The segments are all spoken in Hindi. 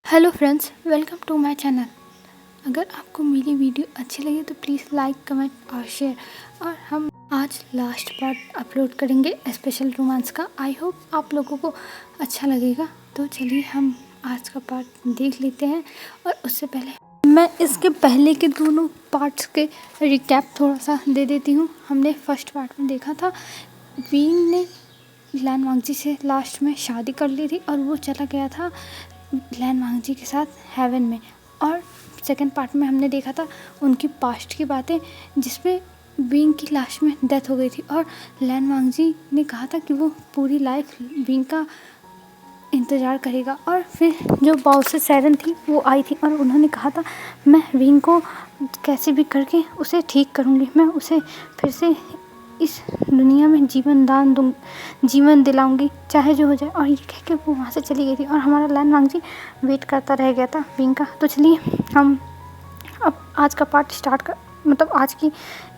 Hello friends, welcome to my channel. अगर आपको मेरी वीडियो अच्छी लगे तो प्लीज़ लाइक, कमेंट और शेयर। और हम आज लास्ट पार्ट अपलोड करेंगे स्पेशल रोमांस का। आई होप आप लोगों को अच्छा लगेगा। तो चलिए हम आज का पार्ट देख लेते हैं। और उससे पहले मैं इसके पहले के दोनों पार्ट्स के रिकैप थोड़ा सा दे देती हूँ। हमने फर्स्ट पार्ट में देखा था वीन ने लैन वांगजी से लास्ट में शादी कर ली थी और वो चला गया था लैन वांगजी के साथ हेवन में। और सेकंड पार्ट में हमने देखा था उनकी पास्ट की बातें, जिसमें विंग की लास्ट में डेथ हो गई थी और लैन वांगजी ने कहा था कि वो पूरी लाइफ विंग का इंतज़ार करेगा। और फिर जो बाउसर सैरन थी वो आई थी और उन्होंने कहा था मैं विंग को कैसे भी करके उसे ठीक करूँगी, मैं उसे फिर से इस दुनिया में जीवन दिलाऊंगी चाहे जो हो जाए। और ये कह के वो वहाँ से चली गई थी और हमारा लैन वांगजी वेट करता रह गया था विंग का। तो चलिए हम अब आज का पार्ट आज की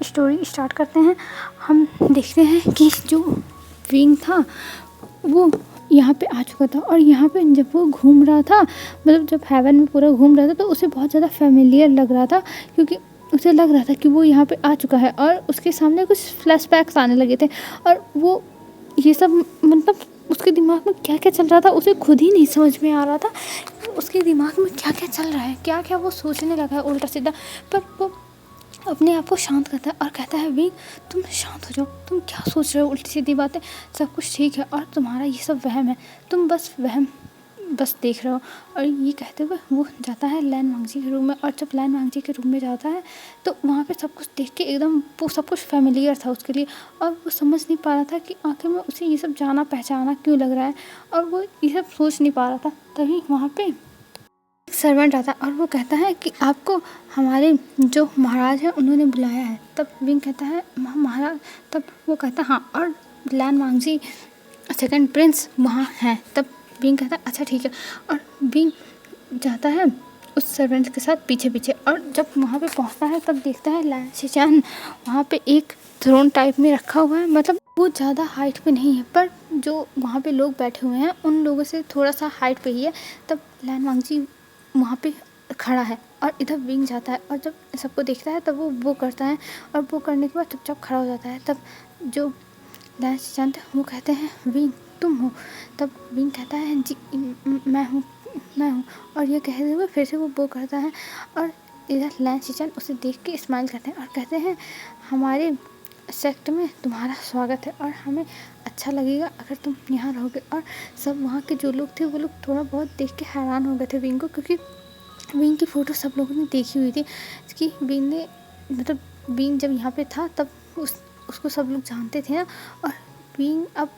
स्टोरी स्टार्ट करते हैं। हम देखते हैं कि जो विंग था वो यहाँ पे आ चुका था और यहाँ पे जब वो घूम रहा था, मतलब जब हेवन में पूरा घूम रहा था, तो उसे बहुत ज़्यादा फेमिलियर लग रहा था, क्योंकि उसे लग रहा था कि वो यहाँ पे आ चुका है और उसके सामने कुछ फ्लैशबैक्स आने लगे थे। और वो ये सब मतलब उसके दिमाग में क्या क्या चल रहा था उसे खुद ही नहीं समझ में आ रहा था। उसके दिमाग में क्या क्या चल रहा है, क्या क्या वो सोचने लगा है उल्टा सीधा। पर वो अपने आप को शांत करता है और कहता है विंग तुम शांत हो जाओ, तुम क्या सोच रहे हो उल्टी सीधी बातें, सब कुछ ठीक है और तुम्हारा ये सब वहम है, तुम बस वहम बस देख रहे हो। और ये कहते हुए वो जाता है लैन वांगजी के रूम में। और जब लैन वांगजी के रूम में जाता है तो वहाँ पे सब कुछ देख के एकदम वो सब कुछ फेमिलियर था उसके लिए और वो समझ नहीं पा रहा था कि आखिर में उसे ये सब जाना पहचाना क्यों लग रहा है और वो ये सब सोच नहीं पा रहा था। तभी वहाँ पे एक सर्वेंट आता है और वो कहता है कि आपको हमारे जो महाराज हैं उन्होंने बुलाया है। तब विंग कहता है महाराज, तब वो कहता है हाँ, और लैन वांगजी सेकंड प्रिंस वहाँ हैं। तब विंग कहता है अच्छा ठीक है। और विंग जाता है उस सर्वेंट के साथ पीछे पीछे और जब वहाँ पे पहुँचता है तब देखता है लैन शिचान वहाँ पे एक थ्रोन टाइप में रखा हुआ है। मतलब वो ज़्यादा हाइट पे नहीं है, पर जो वहाँ पे लोग बैठे हुए हैं उन लोगों से थोड़ा सा हाइट पे ही है। तब लैन वांगजी वहाँ पे खड़ा है और इधर विंग जाता है और जब सबको देखता है तब वो करता है और वो करने के बाद चुपचाप खड़ा हो जाता है। तब जो लैन शिचान थे वो कहते हैं विंग तुम हो। तब विंग कहता है जी मैं हूँ। और ये कहते हुए फिर से वो करता है और इधर लैन शिचान उसे देख के स्माइल करते हैं और कहते हैं हमारे सेक्ट में तुम्हारा स्वागत है और हमें अच्छा लगेगा अगर तुम यहाँ रहोगे। और सब वहाँ के जो लोग थे वो लोग थोड़ा बहुत देख के हैरान हो गए थे विंग को, क्योंकि विंग की फ़ोटो सब लोगों ने देखी हुई थी कि विंग ने मतलब विंग जब यहाँ पे था तब उसको सब लोग जानते थे ना। और विंग अब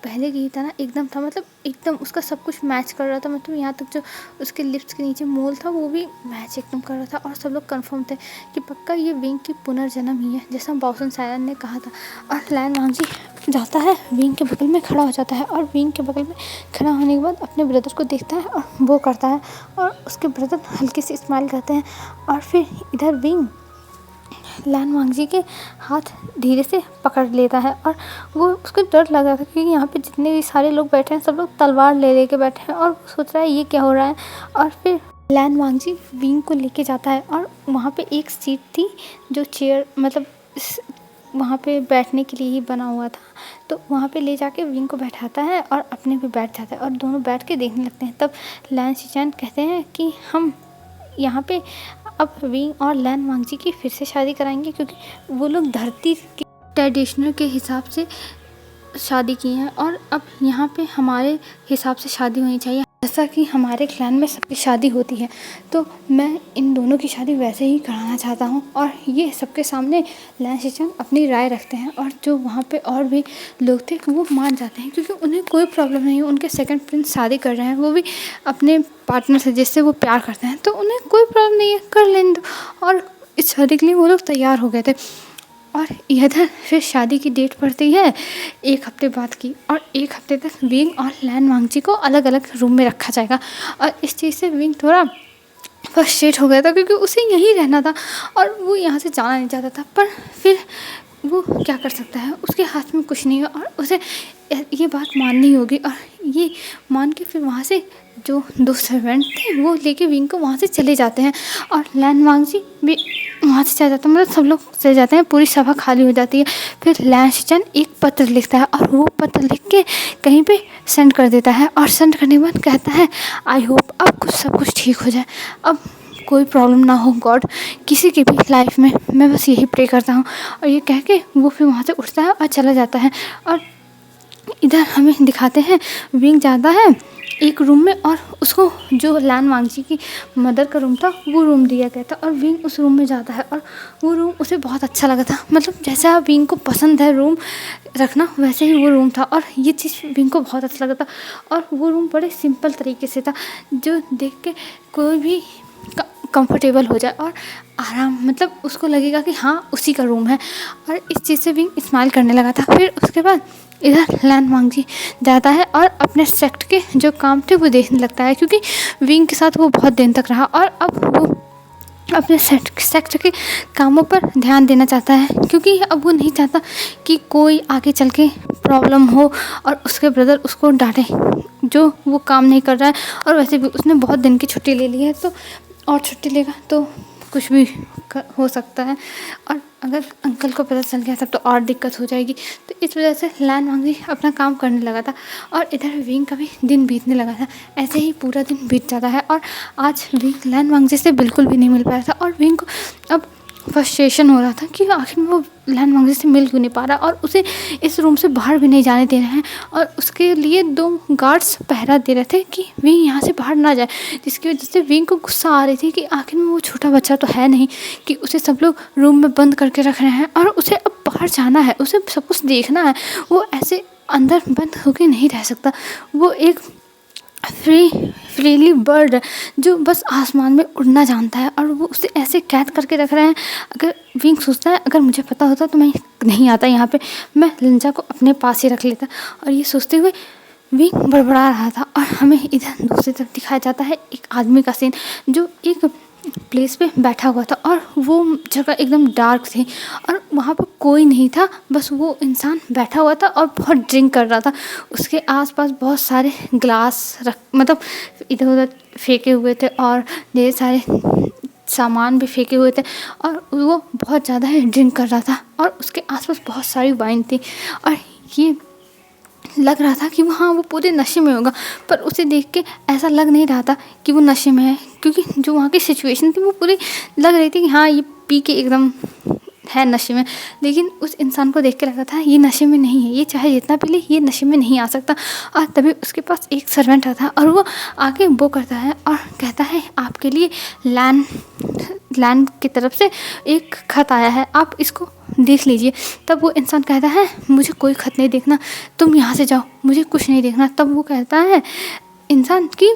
पहले की था ना एकदम था, मतलब एकदम उसका सब कुछ मैच कर रहा था। मतलब यहाँ तक जो उसके लिप्स के नीचे मोल था वो भी मैच एकदम कर रहा था और सब लोग कंफर्म थे कि पक्का ये विंग की पुनर्जन्म ही है, जैसा बाउसन सैरन ने कहा था। और लैन वांगजी जाता है विंग के बगल में खड़ा हो जाता है और विंग के बगल में खड़ा होने के बाद अपने ब्रदर को देखता है और वो करता है और उसके ब्रदर हल्के से स्माइल करते हैं। और फिर इधर विंग लैन वांगजी के हाथ धीरे से पकड़ लेता है और वो उसको डर लग रहा था क्योंकि यहाँ पे जितने भी सारे लोग बैठे हैं सब लोग तलवार ले लेके बैठे हैं और वो सोच रहा है ये क्या हो रहा है। और फिर लैन वांगजी विंग को लेके जाता है और वहाँ पे एक सीट थी जो चेयर मतलब वहाँ पे बैठने के लिए ही बना हुआ था, तो वहाँ पे ले जाके विंग को बैठाता है और अपने भी बैठ जाता है और दोनों बैठ के देखने लगते हैं। तब लैन शिचान कहते हैं कि हम यहाँ पे अब विंग और लैन वांगजी की फिर से शादी कराएंगे, क्योंकि वो लोग धरती के ट्रेडिशनल के हिसाब से शादी की हैं और अब यहाँ पे हमारे हिसाब से शादी होनी चाहिए, जैसा कि हमारे क्लैन में सबकी शादी होती है। तो मैं इन दोनों की शादी वैसे ही कराना चाहता हूँ। और ये सबके सामने लैन शिचान अपनी राय रखते हैं और जो वहाँ पे और भी लोग थे वो मान जाते हैं, क्योंकि उन्हें कोई प्रॉब्लम नहीं है। उनके सेकंड प्रिंस शादी कर रहे हैं, वो भी अपने पार्टनर से जिससे वो प्यार करते हैं, तो उन्हें कोई प्रॉब्लम नहीं है, कर लेने दो। और इस शादी के लिए वो लोग तैयार हो गए थे। और इधर फिर शादी की डेट पड़ती है एक हफ्ते बाद की और एक हफ्ते तक विंग और लैन वांगजी को अलग अलग रूम में रखा जाएगा। और इस चीज़ से विंग थोड़ा फ्रस्ट्रेट हो गया था क्योंकि उसे यहीं रहना था और वो यहाँ से जाना नहीं चाहता था। पर फिर वो क्या कर सकता है, उसके हाथ में कुछ नहीं है और उसे ये बात माननी होगी। और ये मान के फिर वहाँ से जो 2 सर्वेंट थे वो लेके विंग को वहाँ से चले जाते हैं और लैन वांगजी भी वहाँ से चले जाते हैं, मतलब सब लोग चले जाते हैं, पूरी सभा खाली हो जाती है। फिर लैन शिचन एक पत्र लिखता है और वो पत्र लिख के कहीं पे सेंड कर देता है और सेंड करने के बाद कहता है आई होप अब सब कुछ ठीक हो जाए, अब कोई प्रॉब्लम ना हो गॉड किसी की भी लाइफ में, मैं बस यही प्रे करता हूँ। और ये कह के वो फिर वहाँ से उठता है और चला जाता है। और इधर हमें दिखाते हैं विंग जाता है एक रूम में और उसको जो लैन वांगजी की मदर का रूम था वो रूम दिया गया था और विंग उस रूम में जाता है और वो रूम उसे बहुत अच्छा लगा था, मतलब जैसा विंग को पसंद है रूम रखना वैसे ही वो रूम था और ये चीज़ विंग को बहुत अच्छा लगा था। और वो रूम बड़े सिंपल तरीके से था जो देख के कोई भी कंफर्टेबल हो जाए और आराम, मतलब उसको लगेगा कि हाँ उसी का रूम है। और इस चीज़ से विंग स्माइल करने लगा था। फिर उसके बाद इधर लैन वांगजी जाता है और अपने सेक्ट के जो काम थे वो देखने लगता है, क्योंकि विंग के साथ वो बहुत दिन तक रहा और अब वो अपने सेक्ट के कामों पर ध्यान देना चाहता है, क्योंकि अब वो नहीं चाहता कि कोई आगे चल के प्रॉब्लम हो और उसके ब्रदर उसको डांटे जो वो काम नहीं कर रहा है। और वैसे भी उसने बहुत दिन की छुट्टी ले ली है, तो और छुट्टी लेगा तो कुछ भी हो सकता है और अगर अंकल को पता चल गया तब तो और दिक्कत हो जाएगी। तो इस वजह से लैन वांगजी अपना काम करने लगा था और इधर विंग का भी दिन बीतने लगा था। ऐसे ही पूरा दिन बीत जाता है और आज विंग लैन वांगजी से बिल्कुल भी नहीं मिल पाया था और विंग को अब फ्रस्ट्रेशन हो रहा था कि आखिर में वो लैन वांगजी से मिल क्यों नहीं पा रहा और उसे इस रूम से बाहर भी नहीं जाने दे रहे हैं। और उसके लिए 2 गार्ड्स पहरा दे रहे थे कि विंग यहाँ से बाहर ना जाए, जिसकी वजह से विंग को गुस्सा आ रही थी कि आखिर में वो छोटा बच्चा तो है नहीं कि उसे सब लोग रूम में बंद करके रख रहे हैं और उसे अब बाहर जाना है, उसे सब कुछ देखना है। वो ऐसे अंदर बंद होकर नहीं रह सकता। वो एक फ्रीली बर्ड जो बस आसमान में उड़ना जानता है और वो उसे ऐसे कैद करके रख रहे हैं। अगर विंग सोचता है अगर मुझे पता होता तो मैं नहीं आता यहाँ पे, मैं लिंजा को अपने पास ही रख लेता। और ये सोचते हुए विंग बड़बड़ा रहा था और हमें इधर दूसरी तरफ दिखाया जाता है एक आदमी का सीन जो एक प्लेस पे बैठा हुआ था और वो जगह एकदम डार्क थी और वहाँ पर कोई नहीं था, बस वो इंसान बैठा हुआ था और बहुत ड्रिंक कर रहा था। उसके आसपास बहुत सारे ग्लास मतलब इधर उधर फेंके हुए थे और ढेर सारे सामान भी फेंके हुए थे और वो बहुत ज़्यादा ही ड्रिंक कर रहा था और उसके आसपास बहुत सारी वाइन थी और ये लग रहा था कि वो पूरे नशे में होगा, पर उसे देख के ऐसा लग नहीं रहा था कि वो नशे में है, क्योंकि जो वहाँ की सिचुएशन थी वो पूरी लग रही थी कि हाँ ये पी के एकदम है नशे में। लेकिन उस इंसान को देख के लगा था ये नशे में नहीं है, ये चाहे जितना पी ले ये नशे में नहीं आ सकता। और तभी उसके पास एक सर्वेंट आता है और वो आके वो करता है और कहता है आपके लिए लैंड की तरफ से एक खत आया है, आप इसको देख लीजिए। तब वो इंसान कहता है मुझे कोई खत नहीं देखना, तुम यहाँ से जाओ, मुझे कुछ नहीं देखना। तब वो कहता है इंसान की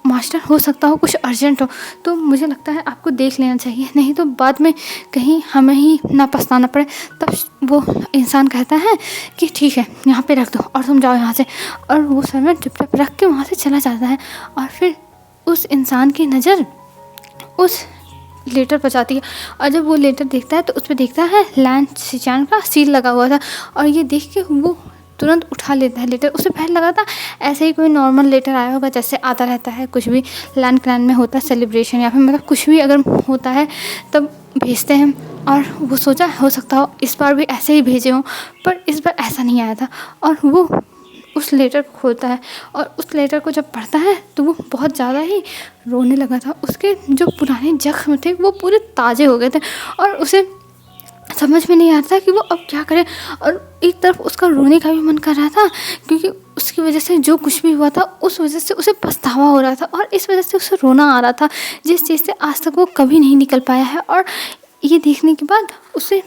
मास्टर हो सकता हो कुछ अर्जेंट हो तो मुझे लगता है आपको देख लेना चाहिए, नहीं तो बाद में कहीं हमें ही ना पछताना पड़े। तब वो इंसान कहता है कि ठीक है यहाँ पे रख दो और तुम जाओ यहाँ से। और वो सर्वेंट चुपचाप रख के वहाँ से चला जाता है और फिर उस इंसान की नज़र उस लेटर पर जाती है और जब वो लेटर देखता है तो उस पर देखता है लैन शिचान का सील लगा हुआ था और ये देख के वो तुरंत उठा लेता है लेटर। उसे पहले लगा था ऐसे ही कोई नॉर्मल लेटर आया होगा जैसे आता रहता है, कुछ भी लैन क्लैन में होता है सेलिब्रेशन या फिर मतलब कुछ भी अगर होता है तब भेजते हैं। और वो सोचा हो सकता हो इस बार भी ऐसे ही भेजे हों, पर इस बार ऐसा नहीं आया था। और वो उस लेटर को खोलता है और उस लेटर को जब पढ़ता है तो वो बहुत ज़्यादा ही रोने लगा था। उसके जो पुराने जख्म थे वो पूरे ताज़े हो गए थे और उसे समझ में नहीं आता कि वो अब क्या करे। और एक तरफ उसका रोने का भी मन कर रहा था क्योंकि उसकी वजह से जो कुछ भी हुआ था उस वजह से उसे पछतावा हो रहा था और इस वजह से उसे रोना आ रहा था जिस चीज़ से आज तक वो कभी नहीं निकल पाया है। और ये देखने के बाद उसे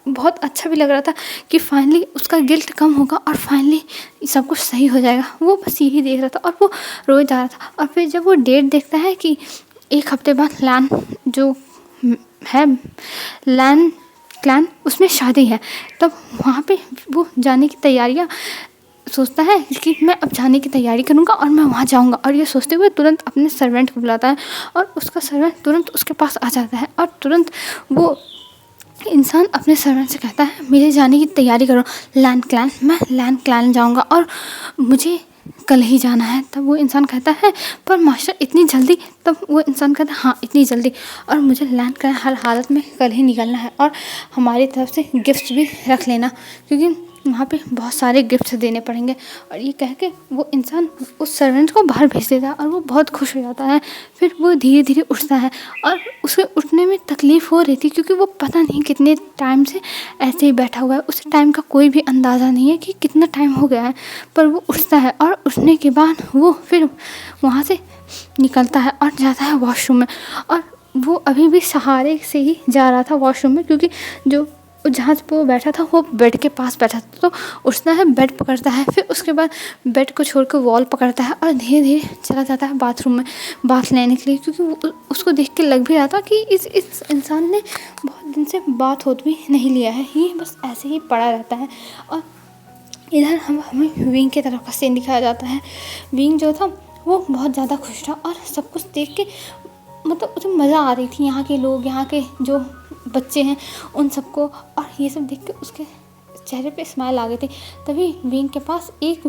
बहुत अच्छा भी लग रहा था कि फाइनली उसका गिल्ट कम होगा और फाइनली सब कुछ सही हो जाएगा। वो बस यही देख रहा था और वो रोए जा रहा था। और फिर जब वो डेट देखता है कि 1 हफ्ते बाद लैन जो है लैन क्लैन उसमें शादी है, तब वहाँ पे वो जाने की तैयारियाँ सोचता है कि मैं अब जाने की तैयारी करूँगा और मैं वहाँ जाऊँगा। और ये सोचते हुए तुरंत अपने सर्वेंट को बुलाता है और उसका सर्वेंट तुरंत उसके पास आ जाता है और तुरंत वो इंसान अपने सर्वेंट से कहता है मेरे जाने की तैयारी करो, लैंड क्लैन, मैं लैंड क्लैन जाऊँगा और मुझे कल ही जाना है। तब वो इंसान कहता है पर मास्टर इतनी जल्दी? तब वो इंसान कहता है हाँ इतनी जल्दी, और मुझे लैंड क्लैन हर हालत में कल ही निकलना है, और हमारी तरफ से गिफ्ट्स भी रख लेना क्योंकि वहाँ पे बहुत सारे गिफ्ट्स देने पड़ेंगे। और ये कह के वो इंसान उस सर्वेंट को बाहर भेज देता है और वो बहुत खुश हो जाता है। फिर वो धीरे धीरे उठता है और उसे उठने में तकलीफ़ हो रही थी क्योंकि वो पता नहीं कितने टाइम से ऐसे ही बैठा हुआ है, उसे टाइम का कोई भी अंदाज़ा नहीं है कि कितना टाइम हो गया है। पर वो उठता है और उठने के बाद वो फिर वहाँ से निकलता है और जाता है वॉशरूम में। और वो अभी भी सहारे से ही जा रहा था वॉशरूम में क्योंकि जो जहाँ पे वो बैठा था वो बेड के पास बैठा था। तो उठता है, बेड पकड़ता है, फिर उसके बाद बेड को छोड़ कर वॉल पकड़ता है और धीरे धीरे चला जाता है बाथरूम में बाथ लेने के लिए क्योंकि उसको देख के लग भी रहा था कि इस इंसान ने बहुत दिन से बाथ होत भी नहीं लिया है, ये बस ऐसे ही पड़ा रहता है। और इधर हमें विंग की तरफ का सीन दिखाया जाता है। विंग जो था वो बहुत ज़्यादा खुश था और सब कुछ देख के मतलब उसे मज़ा आ रही थी, यहाँ के लोग, यहाँ के जो बच्चे हैं उन सबको, और ये सब देख के उसके चेहरे पे स्माइल आ गई थी। तभी विंग के पास एक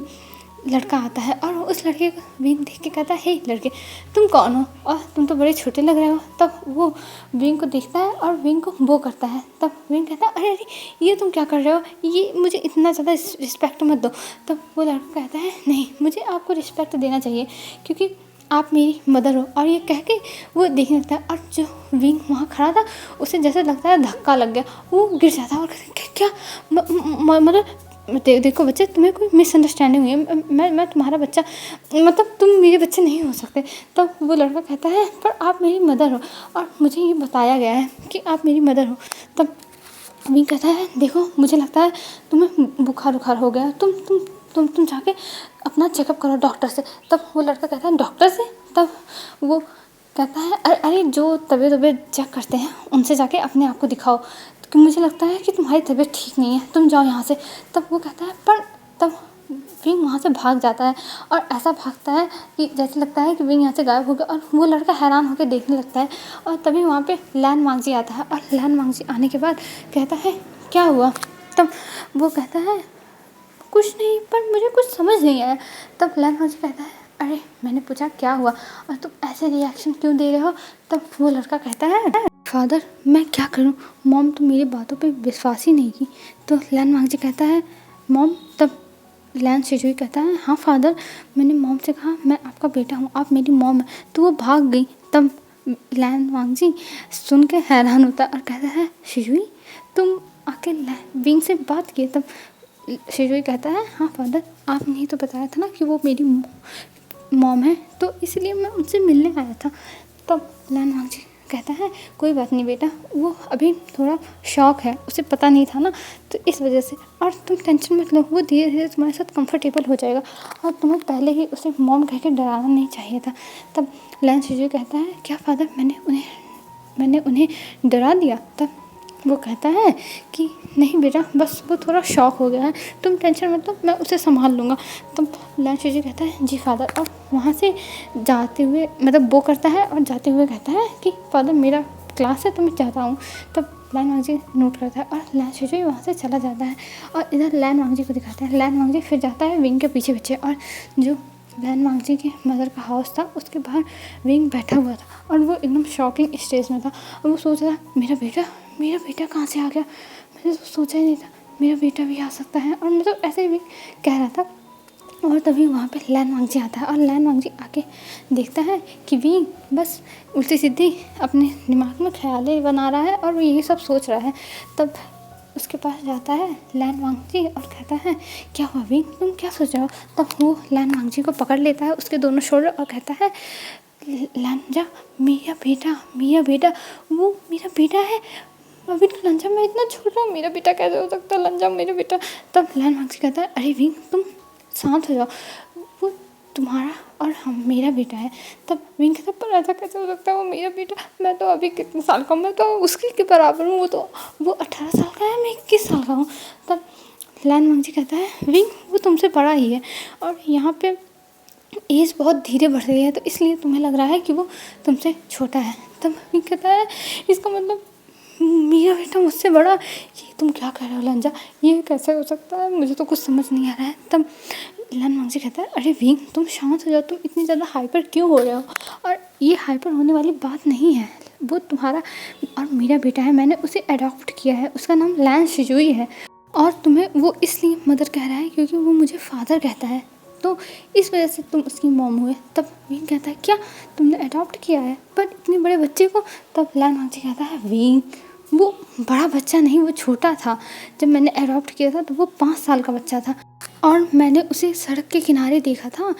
लड़का आता है और उस लड़के को विंग देख के कहता है हे लड़के तुम कौन हो और तुम तो बड़े छोटे लग रहे हो। तब वो विंग को देखता है और विंग को वो करता है। तब विंग कहता है अरे अरे ये तुम क्या कर रहे हो, ये मुझे इतना ज़्यादा रिस्पेक्ट मत दो। तब वो लड़का कहता है नहीं मुझे आपको रिस्पेक्ट देना चाहिए क्योंकि आप मेरी मदर हो। और ये कह के वो देखने लगता है और जो विंग वहाँ खड़ा था उसे जैसे लगता है धक्का लग गया, वो गिर जाता है और कहता है क्या मतलब देखो बच्चे तुम्हें कोई मिसअंडरस्टैंडिंग हुई है, मैं तुम्हारा बच्चा, मतलब तुम मेरे बच्चे नहीं हो सकते। तब वो लड़का कहता है पर आप मेरी मदर हो और मुझे ये बताया गया है कि आप मेरी मदर हो। तब विंग कहता है देखो मुझे लगता है तुम्हें बुखार हो गया, तुम जाके अपना चेकअप करो डॉक्टर से। तब वो लड़का कहता है डॉक्टर से? तब वो कहता है अरे अरे जो तबीयत चेक करते हैं उनसे जाके अपने आप को दिखाओ क्योंकि मुझे लगता है कि तुम्हारी तबीयत ठीक नहीं है, तुम जाओ यहाँ से। तब वो कहता है पर तब विंग वहाँ से भाग जाता है और ऐसा भागता है कि जैसे लगता है कि विंग यहाँ से गायब हो गया। और वो लड़का हैरान होकर देखने लगता है और तभी वहाँ पे लैन मांगजी आता है और लैन मांगजी आने के बाद कहता है क्या हुआ। तब वो कहता है कुछ नहीं पर मुझे कुछ समझ नहीं आया। तब लैन मांगजी कहता है अरे मैंने पूछा क्या हुआ और तुम ऐसे रिएक्शन क्यों दे रहे हो। तब वो लड़का कहता है फादर मैं क्या करूं, मॉम तो मेरी बातों पे विश्वास ही नहीं की। तो लैन मांगजी कहता है मॉम। तब लैन शिजुई कहता है हाँ फादर मैंने मॉम से कहा मैं आपका बेटा हूँ, आप मेरी मॉम है। तो वो भाग गई। तब लैन वांगजी सुन के हैरान होता है और कहता है शिजुई तुम आके विंग से बात किए। तब शिजुई कहता है हाँ फादर आपने ही तो बताया था ना कि वो मेरी मॉम है तो इसलिए मैं उनसे मिलने आया था। तब लैन वांगजी कहता है कोई बात नहीं बेटा, वो अभी थोड़ा शॉक है, उसे पता नहीं था ना तो इस वजह से, और तुम टेंशन मत लो वो धीरे धीरे तुम्हारे साथ कंफर्टेबल हो जाएगा और तुम्हें पहले ही उसे मॉम कह के डराना नहीं चाहिए था। तब लैन शिजुई कहता है क्या फादर मैंने उन्हें डरा दिया। तब वो कहता है कि नहीं बेटा बस वो थोड़ा शॉक हो गया है, तुम टेंशन मत लो मैं उसे संभाल लूँगा। तब लैन शिजुई कहता है जी फादर, और वहाँ से जाते हुए मतलब वो करता है और जाते हुए कहता है कि फादर मेरा क्लास है तो मैं चाहता हूँ। तब लैन वांगजी नोट करता है और लैन शिजुई वहाँ से चला जाता है और इधर लैन वांगजी को दिखाता है। लैन वांगजी फिर जाता है विंग के पीछे पीछे और जो लैन वांगजी के मदर का हाउस था उसके बाहर विंग बैठा हुआ था और वो एकदम शॉकिंग स्टेज में था और वो सोच रहा मेरा बेटा कहाँ से आ गया, मैंने तो सोचा ही नहीं था मेरा बेटा भी आ सकता है, और मतलब ऐसे ही कह रहा था। और तभी वहाँ पे लैन वांगजी आता है और लैन वांगजी आके देखता है कि विंग बस उल्टी सीधी अपने दिमाग में ख्यालें बना रहा है और वो यही सब सोच रहा है। तब उसके पास जाता है लैन वांगजी और कहता है क्या हुआ विंग तुम क्या सोच रहे हो। तब वो लैन वांगजी को पकड़ लेता है उसके दोनों शोल्डर और कहता है लंजा मेरा बेटा वो मेरा बेटा है, अभी तो लंजा मैं इतना छोटा हूँ, मेरा बेटा कैसे हो सकता है लंजा मेरा बेटा। तब लैन वांगजी कहता है अरे विंग तुम शांत हो जाओ, वो तुम्हारा और हम मेरा बेटा है। तब विंग कहता पर ऐसा कैसे हो सकता है वो मेरा बेटा, मैं तो अभी कितने साल का हूँ, मैं तो उसके के बराबर हूँ, वो 18 साल का है मैं 21 साल का हूँ। तब लैन वांगजी कहता है विंग वो तुमसे बड़ा ही है और यहाँ पे एज बहुत धीरे बढ़ रही है तो इसलिए तुम्हें लग रहा है कि वो तुमसे छोटा है। तब विंग कहता है इसका मतलब मेरा बेटा मुझसे बड़ा, ये तुम क्या कह रहे हो लंजा, ये कैसे हो सकता है, मुझे तो कुछ समझ नहीं आ रहा है। तब लन मांगजी कहता है, अरे विंग तुम शांत हो जाओ, तुम इतनी ज़्यादा हाइपर क्यों हो रहे हो, और ये हाइपर होने वाली बात नहीं है, वो तुम्हारा और मेरा बेटा है, मैंने उसे अडॉप्ट किया है, उसका नाम लैन शिजुई है, और तुम्हें वो इसलिए मदर कह रहा है क्योंकि वो मुझे फादर कहता है, तो इस वजह से तुम उसकी मॉम हुए। तब विंग कहता है, क्या तुमने अडॉप्ट किया है, पर इतने बड़े बच्चे को। तब लैन मांगजी कहता है, विंग वो बड़ा बच्चा नहीं, वो छोटा था, जब मैंने अडॉप्ट किया था तो वो 5 साल का बच्चा था, और मैंने उसे सड़क के किनारे देखा था,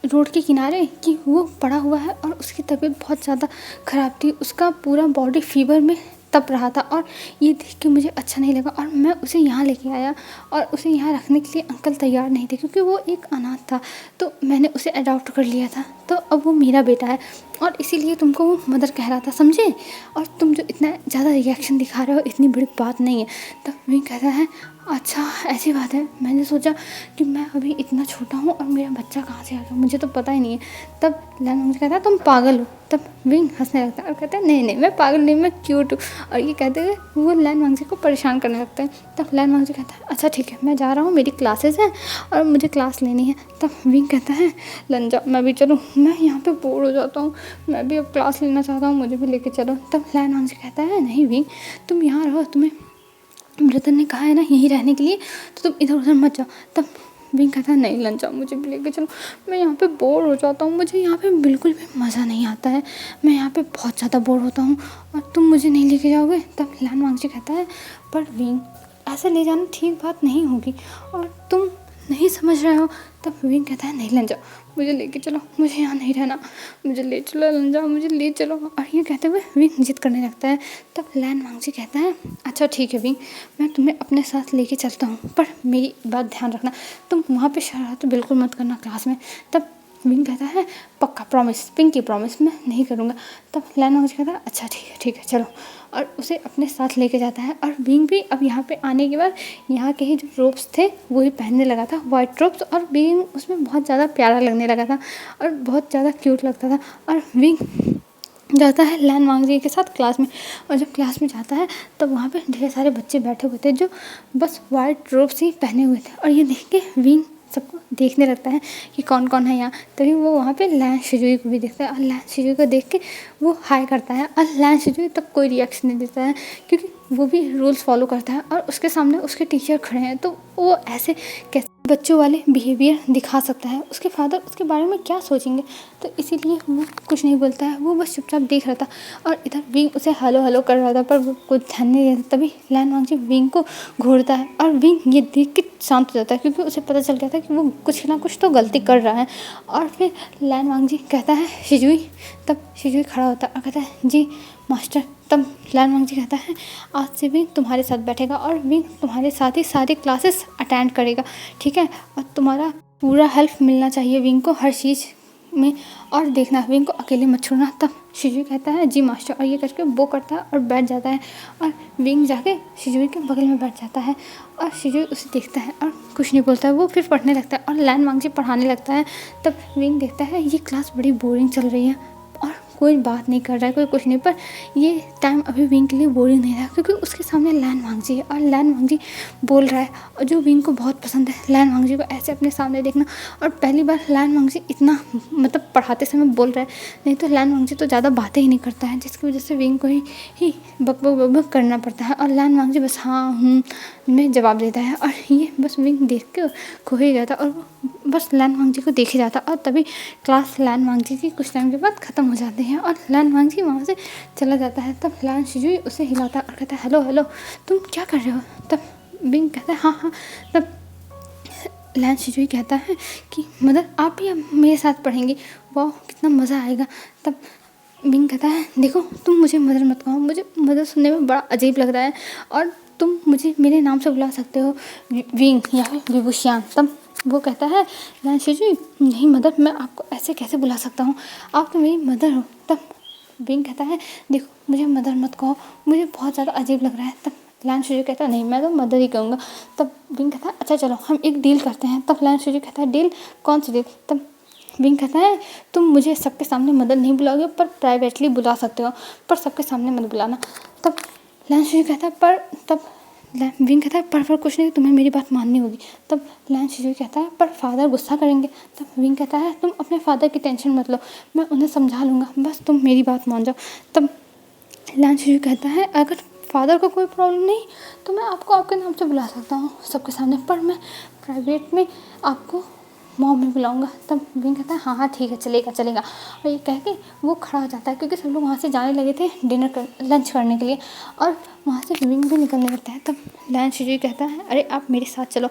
रोड के किनारे, कि वो पड़ा हुआ है और उसकी तबीयत बहुत ज़्यादा ख़राब थी, उसका पूरा बॉडी फीवर में तप रहा था, और ये देख के मुझे अच्छा नहीं लगा और मैं उसे यहाँ लेके आया, और उसे यहाँ रखने के लिए अंकल तैयार नहीं थे क्योंकि वो एक अनाथ था, तो मैंने उसे अडॉप्ट कर लिया था, तो अब वो मेरा बेटा है, और इसीलिए तुमको वो मदर कह रहा था, समझे, और तुम जो इतना ज़्यादा रिएक्शन दिखा रहे हो इतनी बड़ी बात नहीं है। तब विंग कहता है, अच्छा ऐसी बात है, मैंने सोचा कि मैं अभी इतना छोटा हूँ और मेरा बच्चा कहाँ से आ गया, मुझे तो पता ही नहीं है। तब लैन मुझे कहता है, तुम पागल हो। तब विंग हंसने लगता है और कहता है, नहीं नहीं मैं पागल नहीं, मैं क्यूट हूँ, और ये कहते हुए वो लैन मांगजी को परेशान करने लगता है। तब लैन मांगजी कहता है, अच्छा ठीक है, मैं जा रहा हूँ, मेरी क्लासेस हैं और मुझे क्लास लेनी है। तब विंग कहता है, लंजा मैं भी चलूँ, मैं यहाँ पे बोर हो जाता हूँ, मैं भी अब क्लास लेना चाहता हूँ, मुझे भी लेके चलो। तब लैन मांगजी कहता है, नहीं विंग तुम यहाँ रहो, तुम्हें ब्रदर ने कहा है ना यहीं रहने के लिए, तो तुम इधर उधर मत जाओ। तब विंग कहता है, नहीं लंचा मुझे भी लेके चलो, मैं यहाँ पे बोर हो जाता हूँ, मुझे यहाँ पे बिल्कुल भी मज़ा नहीं आता है, मैं यहाँ पे बहुत ज़्यादा बोर होता हूँ और तुम मुझे नहीं लेके जाओगे। तब लैन वांगजी कहता है, पर विंग ऐसे ले जाना ठीक बात नहीं होगी और तुम नहीं समझ रहे हो। तब विंग कहता है, नहीं लंजा मुझे लेके चलो, मुझे यहाँ नहीं रहना, मुझे ले चलो लंजा, मुझे ले चलो। और ये कहते हुए विंग जिद करने लगता है। तब लैन वांगजी कहता है, अच्छा ठीक है विंग, मैं तुम्हें अपने साथ लेके चलता हूँ, पर मेरी बात ध्यान रखना, तुम वहाँ पे शरारत बिल्कुल मत करना क्लास में। तब विंग कहता है, पक्का प्रॉमिस, पिंकी प्रॉमिस, मैं नहीं करूँगा। तब लैन वांगजी कहता है, अच्छा ठीक है चलो, और उसे अपने साथ लेके जाता है। और विंग भी अब यहाँ पे आने के बाद यहाँ के ही जो रोब्स थे वही पहनने लगा था, वाइट रोब्स, और विंग उसमें बहुत ज़्यादा प्यारा लगने लगा था और बहुत ज़्यादा क्यूट लगता था। और विंग जाता है लैन वांगजी के साथ क्लास में, और जब क्लास में जाता है तब वहाँ पे ढेर सारे बच्चे बैठे हुए थे जो बस वाइट रोब्स ही पहने हुए थे, और ये देख के विंग सबको देखने लगता है कि कौन कौन है यहाँ। तभी वो वहाँ पे लैन शिजुई को भी देखता है, और लैन शिजुई को देख के वो हाई करता है, और लैन शिजुई तब कोई रिएक्शन नहीं देता है क्योंकि वो भी रूल्स फॉलो करता है, और उसके सामने उसके टीचर खड़े हैं, तो वो ऐसे कैसे बच्चों वाले बिहेवियर दिखा सकता है, उसके फादर उसके बारे में क्या सोचेंगे, तो इसीलिए वो कुछ नहीं बोलता है, वो बस चुपचाप देख रहा था। और इधर विंग उसे हेलो हेलो कर रहा था पर वो कुछ ध्यान नहीं देता। तभी लैन वांगजी विंग को घूरता है, और विंग ये देख के शांत हो जाता है क्योंकि उसे पता चल गया था कि वो कुछ ना कुछ तो गलती कर रहा है। और फिर लैन वांगजी कहता है, शिजुई। तब शिजुई खड़ा होता है और कहता है, जी मास्टर। तब लैन वांगजी कहता है, आज से विंग तुम्हारे साथ बैठेगा और विंग तुम्हारे साथ ही सारी क्लासेस अटेंड करेगा, ठीक है, और तुम्हारा पूरा हेल्प मिलना चाहिए विंग को हर चीज़ में, और देखना विंग को अकेले मत छोड़ना। तब शिजुई कहता है, जी मास्टर, और ये करके वो करता है और बैठ जाता है, और विंग जाके शिजुई के बगल में बैठ जाता है, और शिजुई उसे देखता है और कुछ नहीं बोलता है, वो फिर पढ़ने लगता है और लैन वांगजी पढ़ाने लगता है। तब विंग देखता है ये क्लास बड़ी बोरिंग चल रही है और कोई बात नहीं कर रहा है, कोई कुछ नहीं, पर ये टाइम अभी विंग के लिए बोरिंग नहीं रहा क्योंकि उसके सामने लैन वांगजी है और लैन वांगजी बोल रहा है, और जो विंग को बहुत पसंद है लैन वांगजी को ऐसे अपने सामने देखना। और पहली बार लैन वांगजी इतना मतलब पढ़ाते समय बोल रहा है, नहीं तो लैन वांगजी तो ज़्यादा बातें ही नहीं करता है, जिसकी वजह से विंग को ही बक बक बक बक करना पड़ता है, और लैन वांगजी बस हाँ में जवाब देता है, और ये बस विंग देख के खो ही गया था और वो बस लैन वांगजी को देखे जाता। और तभी क्लास लैन वांगजी की कुछ टाइम के बाद ख़त्म हो जाती है और लैन वांगजी वहाँ से चला जाता है। तब लैन शिजुई उसे हिलाता है और कहता है, हेलो हेलो तुम क्या कर रहे हो। तब विंग कहता है, हाँ। तब लैन शिजुई कहता है कि मदर आप भी अब मेरे साथ पढ़ेंगी, वाह कितना मज़ा आएगा। तब विंग कहता है, देखो तुम मुझे मदर मत कहो, मुझे मदर सुनने में बड़ा अजीब लग रहा है, और तुम मुझे मेरे नाम से बुला सकते हो, विंग या फिर विभूषियान। तब वो कहता है, लैन शिजुई नहीं मदर, मैं आपको ऐसे कैसे बुला सकता हूँ, आप तो मेरी मदर हो। तब विंग कहता है, देखो मुझे मदर मत कहो, मुझे बहुत ज़्यादा अजीब लग रहा है। तब लैन शिजुई कहता है, नहीं मैं तो मदर ही कहूँगा। तब विंग कहता है, अच्छा चलो हम एक डील करते हैं। तब लैन शिजुई कहता है, डील कौन सी डील। तब विंग कहता है, तुम मुझे सबके सामने मदर नहीं बुलाओगे पर प्राइवेटली बुला सकते हो, पर सबके सामने मत बुलाना। तब लैंशजी कहता है पर तब विंग कहता है पर कुछ नहीं, तुम्हें मेरी बात माननी होगी। तब लैंशजी कहता है पर फादर गुस्सा करेंगे। तब विंग कहता है तुम अपने फादर की टेंशन मत लो, मैं उन्हें समझा लूँगा, बस तुम मेरी बात मान जाओ। तब लैंशजी कहता है अगर फादर को कोई प्रॉब्लम नहीं तो मैं आपको आपके नाम से बुला सकता हूँ सबके सामने, पर मैं प्राइवेट में आपको मॉम में बुलाऊंगा। तब विंग कहता है हाँ हाँ ठीक है, चलेगा चलेगा। और ये कह के वो खड़ा हो जाता है क्योंकि सब लोग वहाँ से जाने लगे थे लंच करने के लिए, और वहाँ से विंग भी निकलने लगता है। तब लैंशजी कहता है अरे आप मेरे साथ चलो,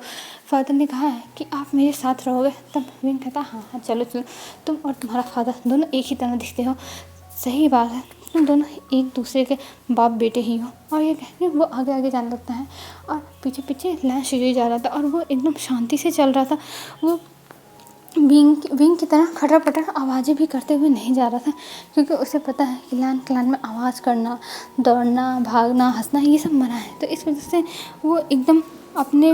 फादर ने कहा है कि आप मेरे साथ रहोगे। तब विंग कहता है हाँ हाँ चलो चलो, तुम और तुम्हारा फादर दोनों एक ही तरह दिखते हो, सही बात है, तुम दोनों एक दूसरे के बाप बेटे ही हो। और ये कह के वो आगे आगे जाने लगता है और पीछे पीछे लैंशजी जा रहा था और वो एकदम शांति से चल रहा था। वो विंग की तरह खटर पटर आवाज़ें भी करते हुए नहीं जा रहा था क्योंकि उसे पता है कि लैन क्लैन में आवाज़ करना, दौड़ना, भागना, हंसना ये सब मना है। तो इस वजह से वो एकदम अपने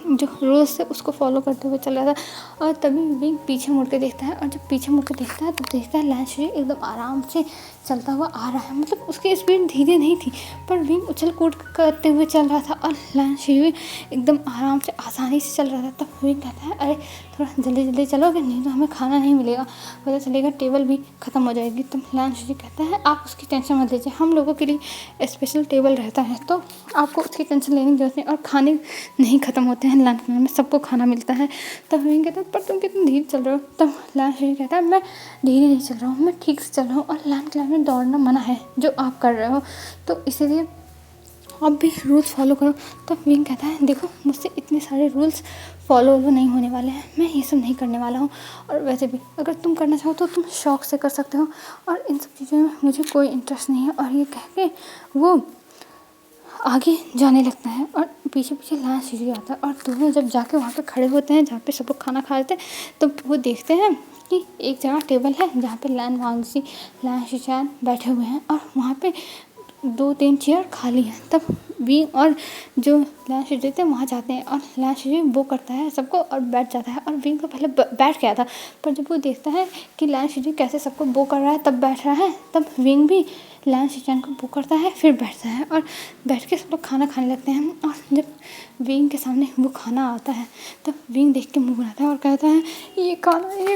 जो रूल्स है उसको फॉलो करते हुए चल रहा था। और तभी विंग पीछे मुड़ के देखता है, और जब पीछे मुड़ के देखता है तो देखता है लैंशजी एकदम आराम से चलता हुआ आ रहा है। मतलब उसकी स्पीड धीरे नहीं थी पर विंग उछल कूद करते हुए चल रहा था और लैंशजी एकदम आराम से आसानी से चल रहा था। तब विंग कहता है अरे थोड़ा जल्दी जल्दी चलोगे, नहीं तो हमें खाना नहीं मिलेगा, पता चलेगा टेबल भी ख़त्म हो जाएगी। तब लैंशजी कहता है आप उसकी टेंशन मत लीजिए, हम लोगों के लिए स्पेशल टेबल रहता है तो आपको उसकी टेंशन लेने की जरूरत नहीं, और खाने नहीं ख़त्म होते हैं लैंड में, सबको खाना मिलता है। तब विंग कहता है पर तुम कितनी धीरे चल रहे हो। तब लैंशजी कहता है मैं धीरे नहीं चल रहा हूँ, मैं ठीक से चल रहा हूँ, और लैंड क्लैन में दौड़ना मना है जो आप कर रहे हो, तो इसीलिए आप भी रूल्स फॉलो करो। तो विंग कहता है देखो मुझसे इतने सारे रूल्स फॉलो नहीं होने वाले हैं, मैं ये सब नहीं करने वाला हूँ, और वैसे भी अगर तुम करना चाहो तो तुम शौक से कर सकते हो, और इन सब चीज़ों में मुझे कोई इंटरेस्ट नहीं है। और ये कह के वो आगे जाने लगता है और पीछे पीछे लैंशजी आता है, और दोनों जब जाके वहाँ पे खड़े होते हैं जहाँ पे सब लोग खाना खा रहे थे, तो वो देखते हैं कि एक जगह टेबल है जहाँ पे लैंशजी बैठे हुए हैं और वहाँ पे 2-3 चेयर खाली हैं। तब विंग और जो लैंशजी थे वहाँ जाते हैं और लैंशजी वो करता है सबको और बैठ जाता है, और विंग तो पहले बैठ गया था, पर जब वो देखता है कि लैंशजी कैसे सबको वो कर रहा है तब बैठ रहा है, तब विंग भी लैंशजी को वो करता है फिर बैठता है, और बैठ के सब लोग खाना खाने लगते हैं। और जब विंग के सामने वो खाना आता है तब विंग देख के मुँह बनाता है और कहता है ये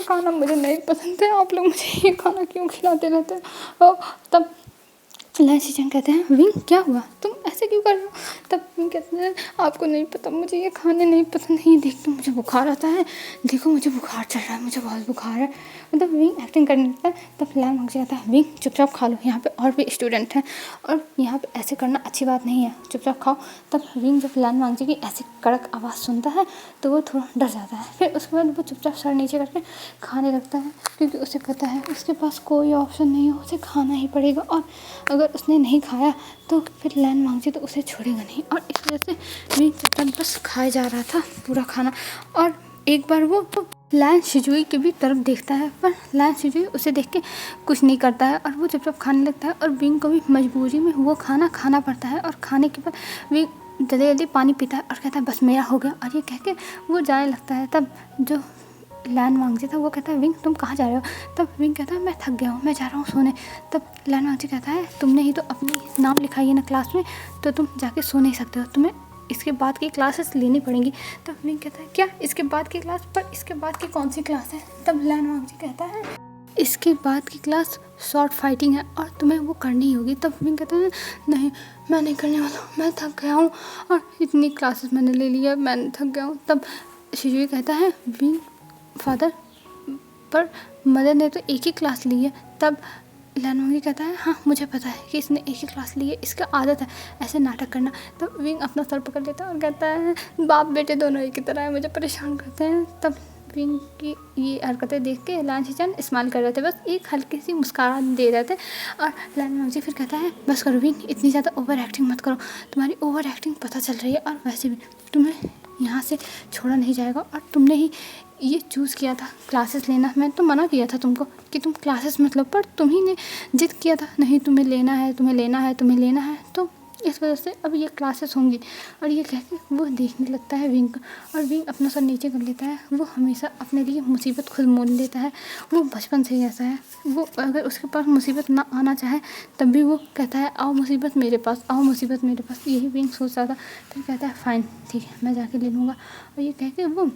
खाना मुझे नहीं पसंद है, आप लोग मुझे ये खाना क्यों खिलाते रहते हैं। और तब लैंशजी कहते हैं विंग क्या हुआ, तुम ऐसे क्यों कर रहे हो। तब विंग कहते हैं आपको नहीं पता, मुझे ये खाने नहीं पसंद है, ये देख के मुझे बुखार आता है, देखो मुझे बुखार चढ़ रहा है, मुझे बहुत बुखार है। मतलब विंग एक्टिंग करने लगता है। तब लैंशजी कहता है विंग चुपचाप खा लो, यहाँ पे और भी स्टूडेंट हैं और यहाँ पे ऐसे करना अच्छी बात नहीं है, चुपचाप खाओ। तब विंग जब लैंशजी की ऐसी कड़क आवाज़ सुनता है तो वो थोड़ा डर जाता है, फिर उसके बाद वो चुपचाप सर नीचे करके खाने लगता है क्योंकि उसे पता है उसके पास कोई ऑप्शन नहीं है, उसे खाना ही पड़ेगा, और अगर उसने नहीं खाया तो फिर लैंशजी तो उसे छोड़ेगा नहीं। और इस वजह से विंग चुपचाप बस खाए जा रहा था पूरा खाना। और एक बार वो लैंशजी की भी तरफ देखता है पर लैंशजी उसे देख के कुछ नहीं करता है और वो चुपचाप खाने लगता है, और विंग को भी मजबूरी में वो खाना खाना पड़ता है। और खाने के बाद विंग जल्दी जल्दी पानी पीता है और कहता है बस मेरा हो गया, और ये कह के वो जाने लगता है। तब जो लैंशजी था वो कहता है विंग तुम कहाँ जा रहे हो। तब विंग कहता है मैं थक गया हूँ, मैं जा रहा हूँ सोने। तब लैंशजी कहता है तुमने ही तो अपनी नाम लिखाई है ना क्लास में, तो तुम जाके सो नहीं सकते हो, तुम्हें इसके बाद की क्लासेस लेनी पड़ेंगी। तब विंग कहता है क्या इसके बाद की क्लास, पर इसके बाद की कौन सी क्लास है। तब लैंशजी कहता है इसके बाद की क्लास शॉर्ट फाइटिंग है और तुम्हें वो करनी ही होगी। तब विंग कहता है नहीं मैं नहीं करने वाला हूँ, मैं थक गया हूँ और इतनी क्लासेस मैंने ले ली है, मैं थक गया हूँ। तब शिजुई कहता है विंग फादर पर मदर ने तो एक ही क्लास ली है। तब लैंशजी कहता है हाँ मुझे पता है कि इसने एक ही क्लास ली है, इसका आदत है ऐसे नाटक करना। तब विंग अपना सर पकड़ लेता है और कहता है बाप बेटे दोनों एक ही तरह है, मुझे परेशान करते हैं। तब विंग की ये हरकतें देख के लैंशजी स्माइल कर रहे थे, बस एक हल्की सी मुस्कुराहट दे रहे थे। और लैंशजी फिर कहता है बस करो विंग, इतनी ज़्यादा ओवर एक्टिंग मत करो, तुम्हारी ओवर एक्टिंग पता चल रही है, और वैसे भी तुम्हें यहाँ से छोड़ा नहीं जाएगा, और तुमने ही ये चूज़ किया था क्लासेस लेना। मैं तो मना किया था तुमको कि तुम क्लासेस मत लो, पर तुम ही ने जिद किया था नहीं तुम्हें लेना है, तुम्हें लेना है, तुम्हें लेना है। तो इस वजह से अब ये क्लासेस होंगी। और ये कह के वो देखने लगता है विंग को, और विंग अपना सर नीचे कर लेता है। वो हमेशा अपने लिए मुसीबत खुद मोल लेता है, वो बचपन से ही ऐसा है। वो अगर उसके पास मुसीबत ना आना चाहे तब भी वो कहता है आओ मुसीबत मेरे पास, आओ मुसीबत मेरे पास। यही विंग सोच रहा था। फिर कहता है फाइन ठीक है मैं जाके ले लूँगा। और ये कह के वो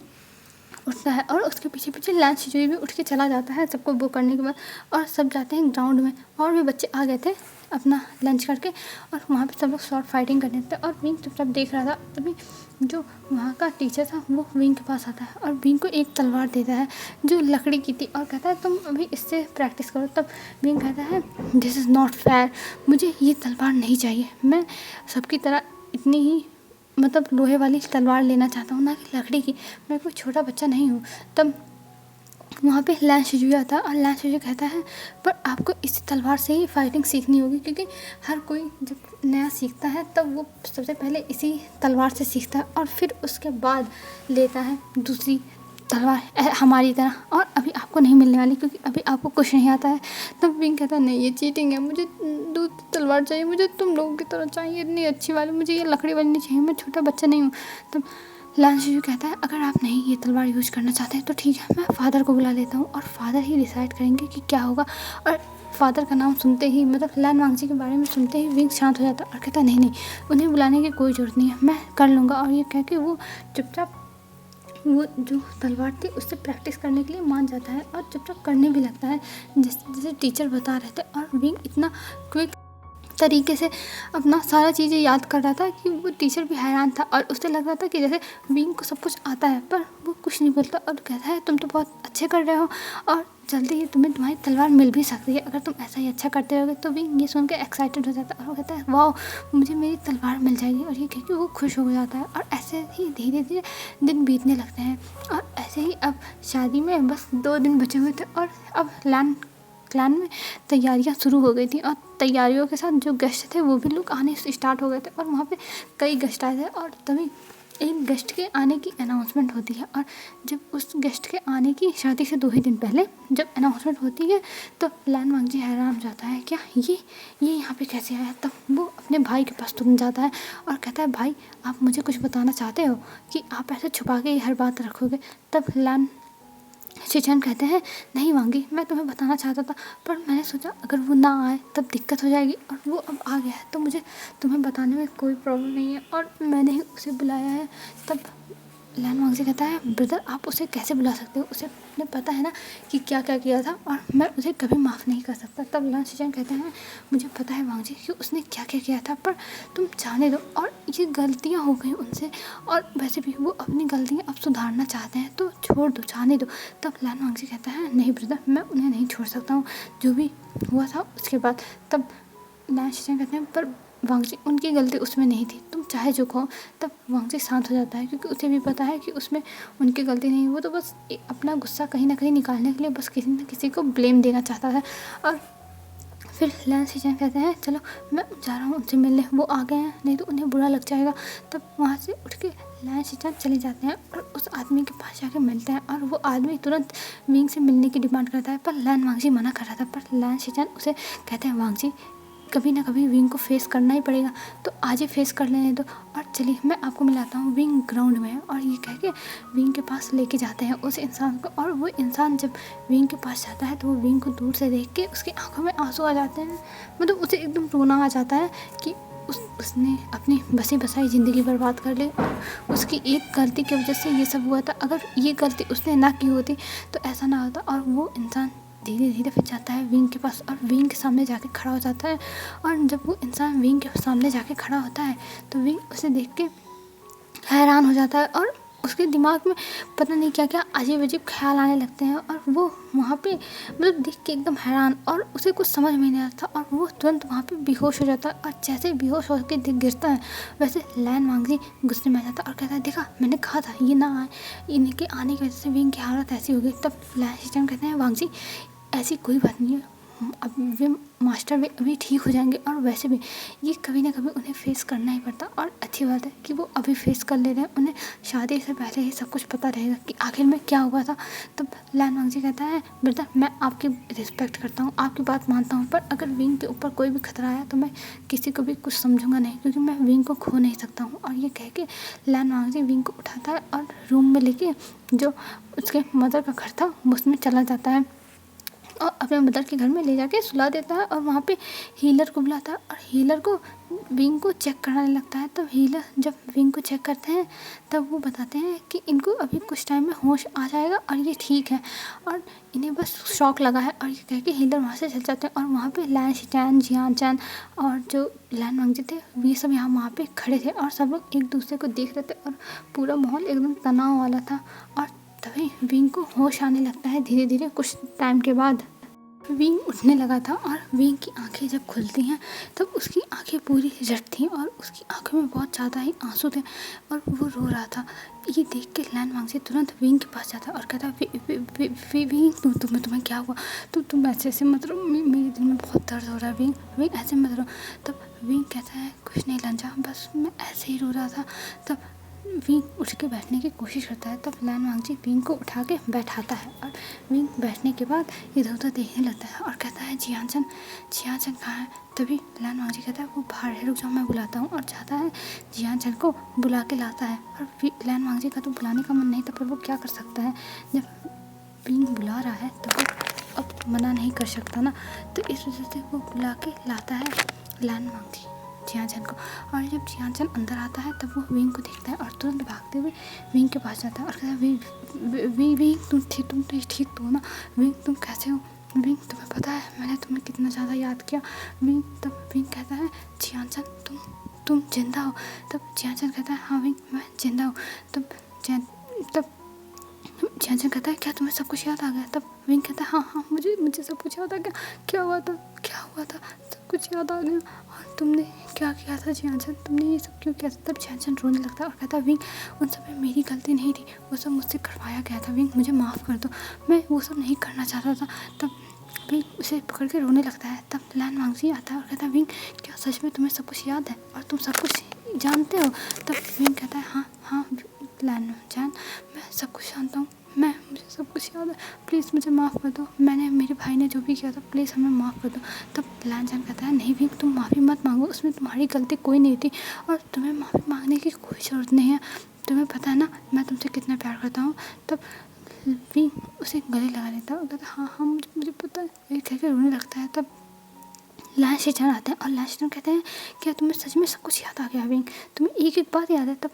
उठता है और उसके पीछे पीछे लैंस शिजुई भी उठ के चला जाता है सबको वो करने के बाद। और सब जाते हैं ग्राउंड में, और भी बच्चे आ गए थे अपना लंच करके, और वहाँ पे सब लोग शॉर्ट फाइटिंग करने थे। और विंग चुपचाप देख रहा था। तभी जो वहाँ का टीचर था वो विंग के पास आता है और विंग को एक तलवार देता है जो लकड़ी की थी, और कहता है तुम अभी इससे प्रैक्टिस करो। तब विंग कहता है दिस इज़ नॉट फेयर, मुझे ये तलवार नहीं चाहिए, मैं सबकी तरह इतनी ही मतलब लोहे वाली तलवार लेना चाहता हूँ, ना कि लकड़ी की, मैं कोई छोटा बच्चा नहीं हूँ। तब वहाँ पे लैंस शिजुई आता है और लैंस शिजुई कहता है पर आपको इसी तलवार से ही फाइटिंग सीखनी होगी, क्योंकि हर कोई जब नया सीखता है तब वो सबसे पहले इसी तलवार से सीखता है और फिर उसके बाद लेता है दूसरी तलवार हमारी तरह, और अभी आपको नहीं मिलने वाली क्योंकि अभी आपको कुछ नहीं आता है। तब विंग कहता है नहीं ये चीटिंग है, मुझे दूसरी तलवार चाहिए, मुझे तुम लोगों की तरह चाहिए, इतनी अच्छी वाली, मुझे ये लकड़ी वाली नहीं चाहिए, मैं छोटा बच्चा नहीं हूँ। तब लैंस शिजुई कहता है अगर आप नहीं ये तलवार यूज़ करना चाहते हैं तो ठीक है, मैं फादर को बुला लेता हूँ और फादर ही डिसाइड करेंगे कि क्या होगा। और फादर का नाम सुनते ही मतलब लैन वांगजी के बारे में सुनते ही विंग शांत हो जाता है और कहता है नहीं नहीं उन्हें बुलाने की कोई ज़रूरत नहीं है, मैं कर लूँगा। और ये कह के वो चुपचाप वो जो तलवार थी उससे प्रैक्टिस करने के लिए मान जाता है और चुपचाप करने भी लगता है जैसे टीचर बता रहे थे। और विंग इतना क्विक तरीके से अपना सारा चीज़ें याद कर रहा था कि वो टीचर भी हैरान था और उसे लग रहा था कि जैसे विंग को सब कुछ आता है, पर वो कुछ नहीं बोलता और कहता है तुम तो बहुत अच्छे कर रहे हो और जल्दी ही तुम्हें तुम्हारी तलवार मिल भी सकती है अगर तुम ऐसा ही अच्छा करते रहोगे। तो विंग ये सुन के एक्साइटेड हो जाता है और वो कहता है वाह मुझे मेरी तलवार मिल जाएगी, और ये कह के वो खुश हो जाता है। और ऐसे ही धीरे धीरे दिन बीतने लगते हैं और ऐसे ही अब शादी में बस 2 दिन बचे हुए थे और अब क्लैन में तैयारियां शुरू हो गई थी और तैयारियों के साथ जो गेस्ट थे वो भी लोग आने स्टार्ट हो गए थे और वहाँ पे कई गेस्ट आए थे। और तभी एक गेस्ट के आने की अनाउंसमेंट होती है, और जब उस गेस्ट के आने की शादी से 2 ही दिन पहले जब अनाउंसमेंट होती है तो लैन वांगजी हैरान हो जाता है क्या ये यहाँ पे कैसे आया। तब वो अपने भाई के पास तुरंत जाता है और कहता है भाई आप मुझे कुछ बताना चाहते हो कि आप ऐसे छुपा के हर बात रखोगे। तब लैन शिचन कहते हैं नहीं वांगी मैं तुम्हें बताना चाहता था पर मैंने सोचा अगर वो ना आए तब दिक्कत हो जाएगी, और वो अब आ गया है तो मुझे तुम्हें बताने में कोई प्रॉब्लम नहीं है और मैंने ही उसे बुलाया है। तब लैन वांगजी कहता है ब्रदर आप उसे कैसे बुला सकते हो, उसे ने पता है ना कि क्या क्या किया था और मैं उसे कभी माफ़ नहीं कर सकता। तब लैन शिचन कहते हैं मुझे पता है वांगजी कि उसने क्या क्या किया था पर तुम जाने दो, और ये गलतियाँ हो गई उनसे और वैसे भी वो अपनी गलतियाँ अब सुधारना चाहते हैं तो छोड़ दो जाने दो। तब लैन वांगजी कहता है नहीं ब्रदर मैं उन्हें नहीं छोड़ सकता हूँ, जो भी हुआ था उसके बाद। तब लैन शिचन कहते हैं पर वांगजी उनकी गलती उसमें नहीं थी, तुम चाहे जो कहो। तब वांगजी शांत हो जाता है क्योंकि उसे भी पता है कि उसमें उनकी गलती नहीं, वो तो बस अपना गुस्सा कहीं ना कहीं निकालने के लिए बस किसी न किसी को ब्लेम देना चाहता था। और फिर लैन शिचन कहते हैं चलो मैं जा रहा हूँ उनसे मिलने, वो आ गए हैं नहीं तो उन्हें बुरा लग जाएगा। तब वहाँ से उठ के लैन शिचन चले जाते हैं और उस आदमी के पास जाके मिलते हैं और वो आदमी तुरंत विंग से मिलने की डिमांड करता है, पर लैन वांगजी मना कर रहा था। पर लैन शिचन उसे कहते हैं वांगजी कभी ना कभी विंग को फेस करना ही पड़ेगा तो आज ही फेस कर लेने दो, और चलिए मैं आपको मिलाता हूँ विंग ग्राउंड में है। और ये कह के विंग के पास लेके जाते हैं उस इंसान को, और वो इंसान जब विंग के पास जाता है तो वो विंग को दूर से देख के उसकी आंखों में आंसू आ जाते हैं, मतलब उसे एकदम रोना आ जाता है कि उसने अपनी बसी बसाई ज़िंदगी बर्बाद कर ली और उसकी एक गलती की वजह से ये सब हुआ था। अगर ये गलती उसने ना की होती तो ऐसा ना होता। और वो इंसान धीरे धीरे फिर जाता है विंग के पास और विंग के सामने जाके खड़ा हो जाता है, और जब वो इंसान विंग के सामने जाके खड़ा होता है तो विंग उसे देख के हैरान हो जाता है और उसके दिमाग में पता नहीं क्या क्या अजीब अजीब ख्याल आने लगते हैं, और वो वहाँ पे मतलब देख के एकदम हैरान और उसे कुछ समझ में नहीं आता और वो तुरंत वहाँ पे बेहोश हो जाता है। और जैसे बेहोश होकर गिरता है वैसे लैन वांगजी गुस्से में आ जाता है और कहता है देखा मैंने कहा था ये ना आए, इनके आने की वजह से विंग की हालत ऐसी हो गई। तब लैन शिचन कहते हैं वांगजी ऐसी कोई बात नहीं है, अब वे मास्टर भी अभी ठीक हो जाएंगे, और वैसे भी ये कभी ना कभी उन्हें फेस करना ही पड़ता। और अच्छी बात है कि वो अभी फेस कर ले रहे हैं, उन्हें शादी से पहले ही सब कुछ पता रहेगा कि आखिर में क्या हुआ था। तब लैन वांगजी कहता है, बेटा मैं आपकी रिस्पेक्ट करता हूँ, आपकी बात मानता हूँ, पर अगर विंग के ऊपर कोई भी खतरा आया तो मैं किसी को भी कुछ समझूंगा नहीं, क्योंकि मैं विंग को खो नहीं सकता हूँ। और ये कह के लैन वांगजी विंग को उठाता है और रूम में लेके जो उसके मदर का घर था उसमें चला जाता है और अपने मदर के घर में ले जाके सुला देता है। और वहाँ पे हीलर को बुलाता है और हीलर को विंग को चेक कराने लगता है। तब हीलर जब विंग को चेक करते हैं तब वो बताते हैं कि इनको अभी कुछ टाइम में होश आ जाएगा और ये ठीक है, और इन्हें बस शॉक लगा है। और ये कह के हीलर वहाँ से चल जाते हैं। और वहाँ पे लैन शिचैन, जियान चैन और जो लैन वांगजी थे ये सब यहाँ वहाँ पे खड़े थे, और सब लोग एक दूसरे को देख रहे थे और पूरा माहौल एकदम तनाव वाला था। और तभी विंग को होश आने लगता है धीरे धीरे। कुछ टाइम के बाद विंग उठने लगा था और विंग की आंखें जब खुलती हैं तब उसकी आंखें पूरी रेड थीं और उसकी आंखों में बहुत ज़्यादा ही आंसू थे और वो रो रहा था। ये देख के लैन वांगजी तुरंत विंग के पास जाता और कहता, विंग तुम्हें क्या हुआ? तुम ऐसे मत रहो, मेरे दिल में बहुत दर्द हो रहा है। विंग ऐसे मत रहो। तब विंग कहता है, कुछ नहीं लंजा, बस मैं ऐसे ही रो रहा था। तब विंग उठ के बैठने की कोशिश करता है। तब लैन वांगजी विंग को उठा के बैठाता है और विंग बैठने के बाद इधर उधर देखने लगता है और कहता है, जियान चैन कहाँ है? तभी लैन वांगजी कहता है, वो बाहर है, रुक जाओ मैं बुलाता हूँ। और जाता है जियान चैन को बुला के लाता है। और लैन वांगजी का तो बुलाने का मन नहीं था, पर वो क्या कर सकता है, जब विंग बुला रहा है तो वो अब मना नहीं कर सकता ना। तो इस वजह से वो बुला के लाता है लैन वांगजी जियान चैन को। और जब जियान चैन अंदर आता है तब वो विंग को देखता है और तुरंत भागते हुए विंग के पास जाता है और कहता है, विंग तुम ठीक तो हो ना? विंग तुम कैसे हो? विंग तुम्हें पता है मैंने तुम्हें कितना ज़्यादा याद किया। विंग तब विंग कहता है, जियान चैन तुम जिंदा हो? तब जियान चैन कहता है, हाँ विंग मैं जिंदा हूँ। तब जियान चैन कहता है, क्या तुम्हें सब कुछ याद आ गया? तब विंग कहता है, हाँ मुझे सब कुछ याद आ गया। क्या हुआ था? सब कुछ याद आ गया। और तुमने क्या किया था जियान चैन? तुमने ये सब क्यों किया था? तब जियान चैन रोने लगता है और कहता है, विंग उन सब में मेरी गलती नहीं थी, वो सब मुझसे करवाया गया था। विंग मुझे माफ़ कर दो, मैं वो सब नहीं करना चाहता था। तब विंग उसे पकड़ के रोने लगता है। तब लैन वांगजी आता है और कहता है, विंग क्या सच में तुम्हें सब कुछ याद है और तुम सब कुछ जानते हो? तब विंग कहता है, हाँ लैन चैन मैं सब कुछ जानता हूँ, मुझे सब कुछ याद है, प्लीज़ मुझे माफ़ कर दो, मेरे भाई ने जो भी किया था प्लीज़ हमें माफ़ कर दो। तब लैन चैन कहता है, नहीं विंग तुम माफ़ी मत मांगो, उसमें तुम्हारी गलती कोई नहीं थी और तुम्हें माफ़ी मांगने की कोई ज़रूरत नहीं है, तुम्हें पता है ना मैं तुमसे कितना प्यार करता हूँ। तब विंग उसे गले लगा लेता है और कहता है, हाँ मुझे पता है, ये कह के रोने लगता है। तब लैन शिचैन आते हैं और लैन शिचैन कहते हैं, क्या तुम्हें सच में सब कुछ याद आ गया विंग? तुम्हें एक बात याद है? तब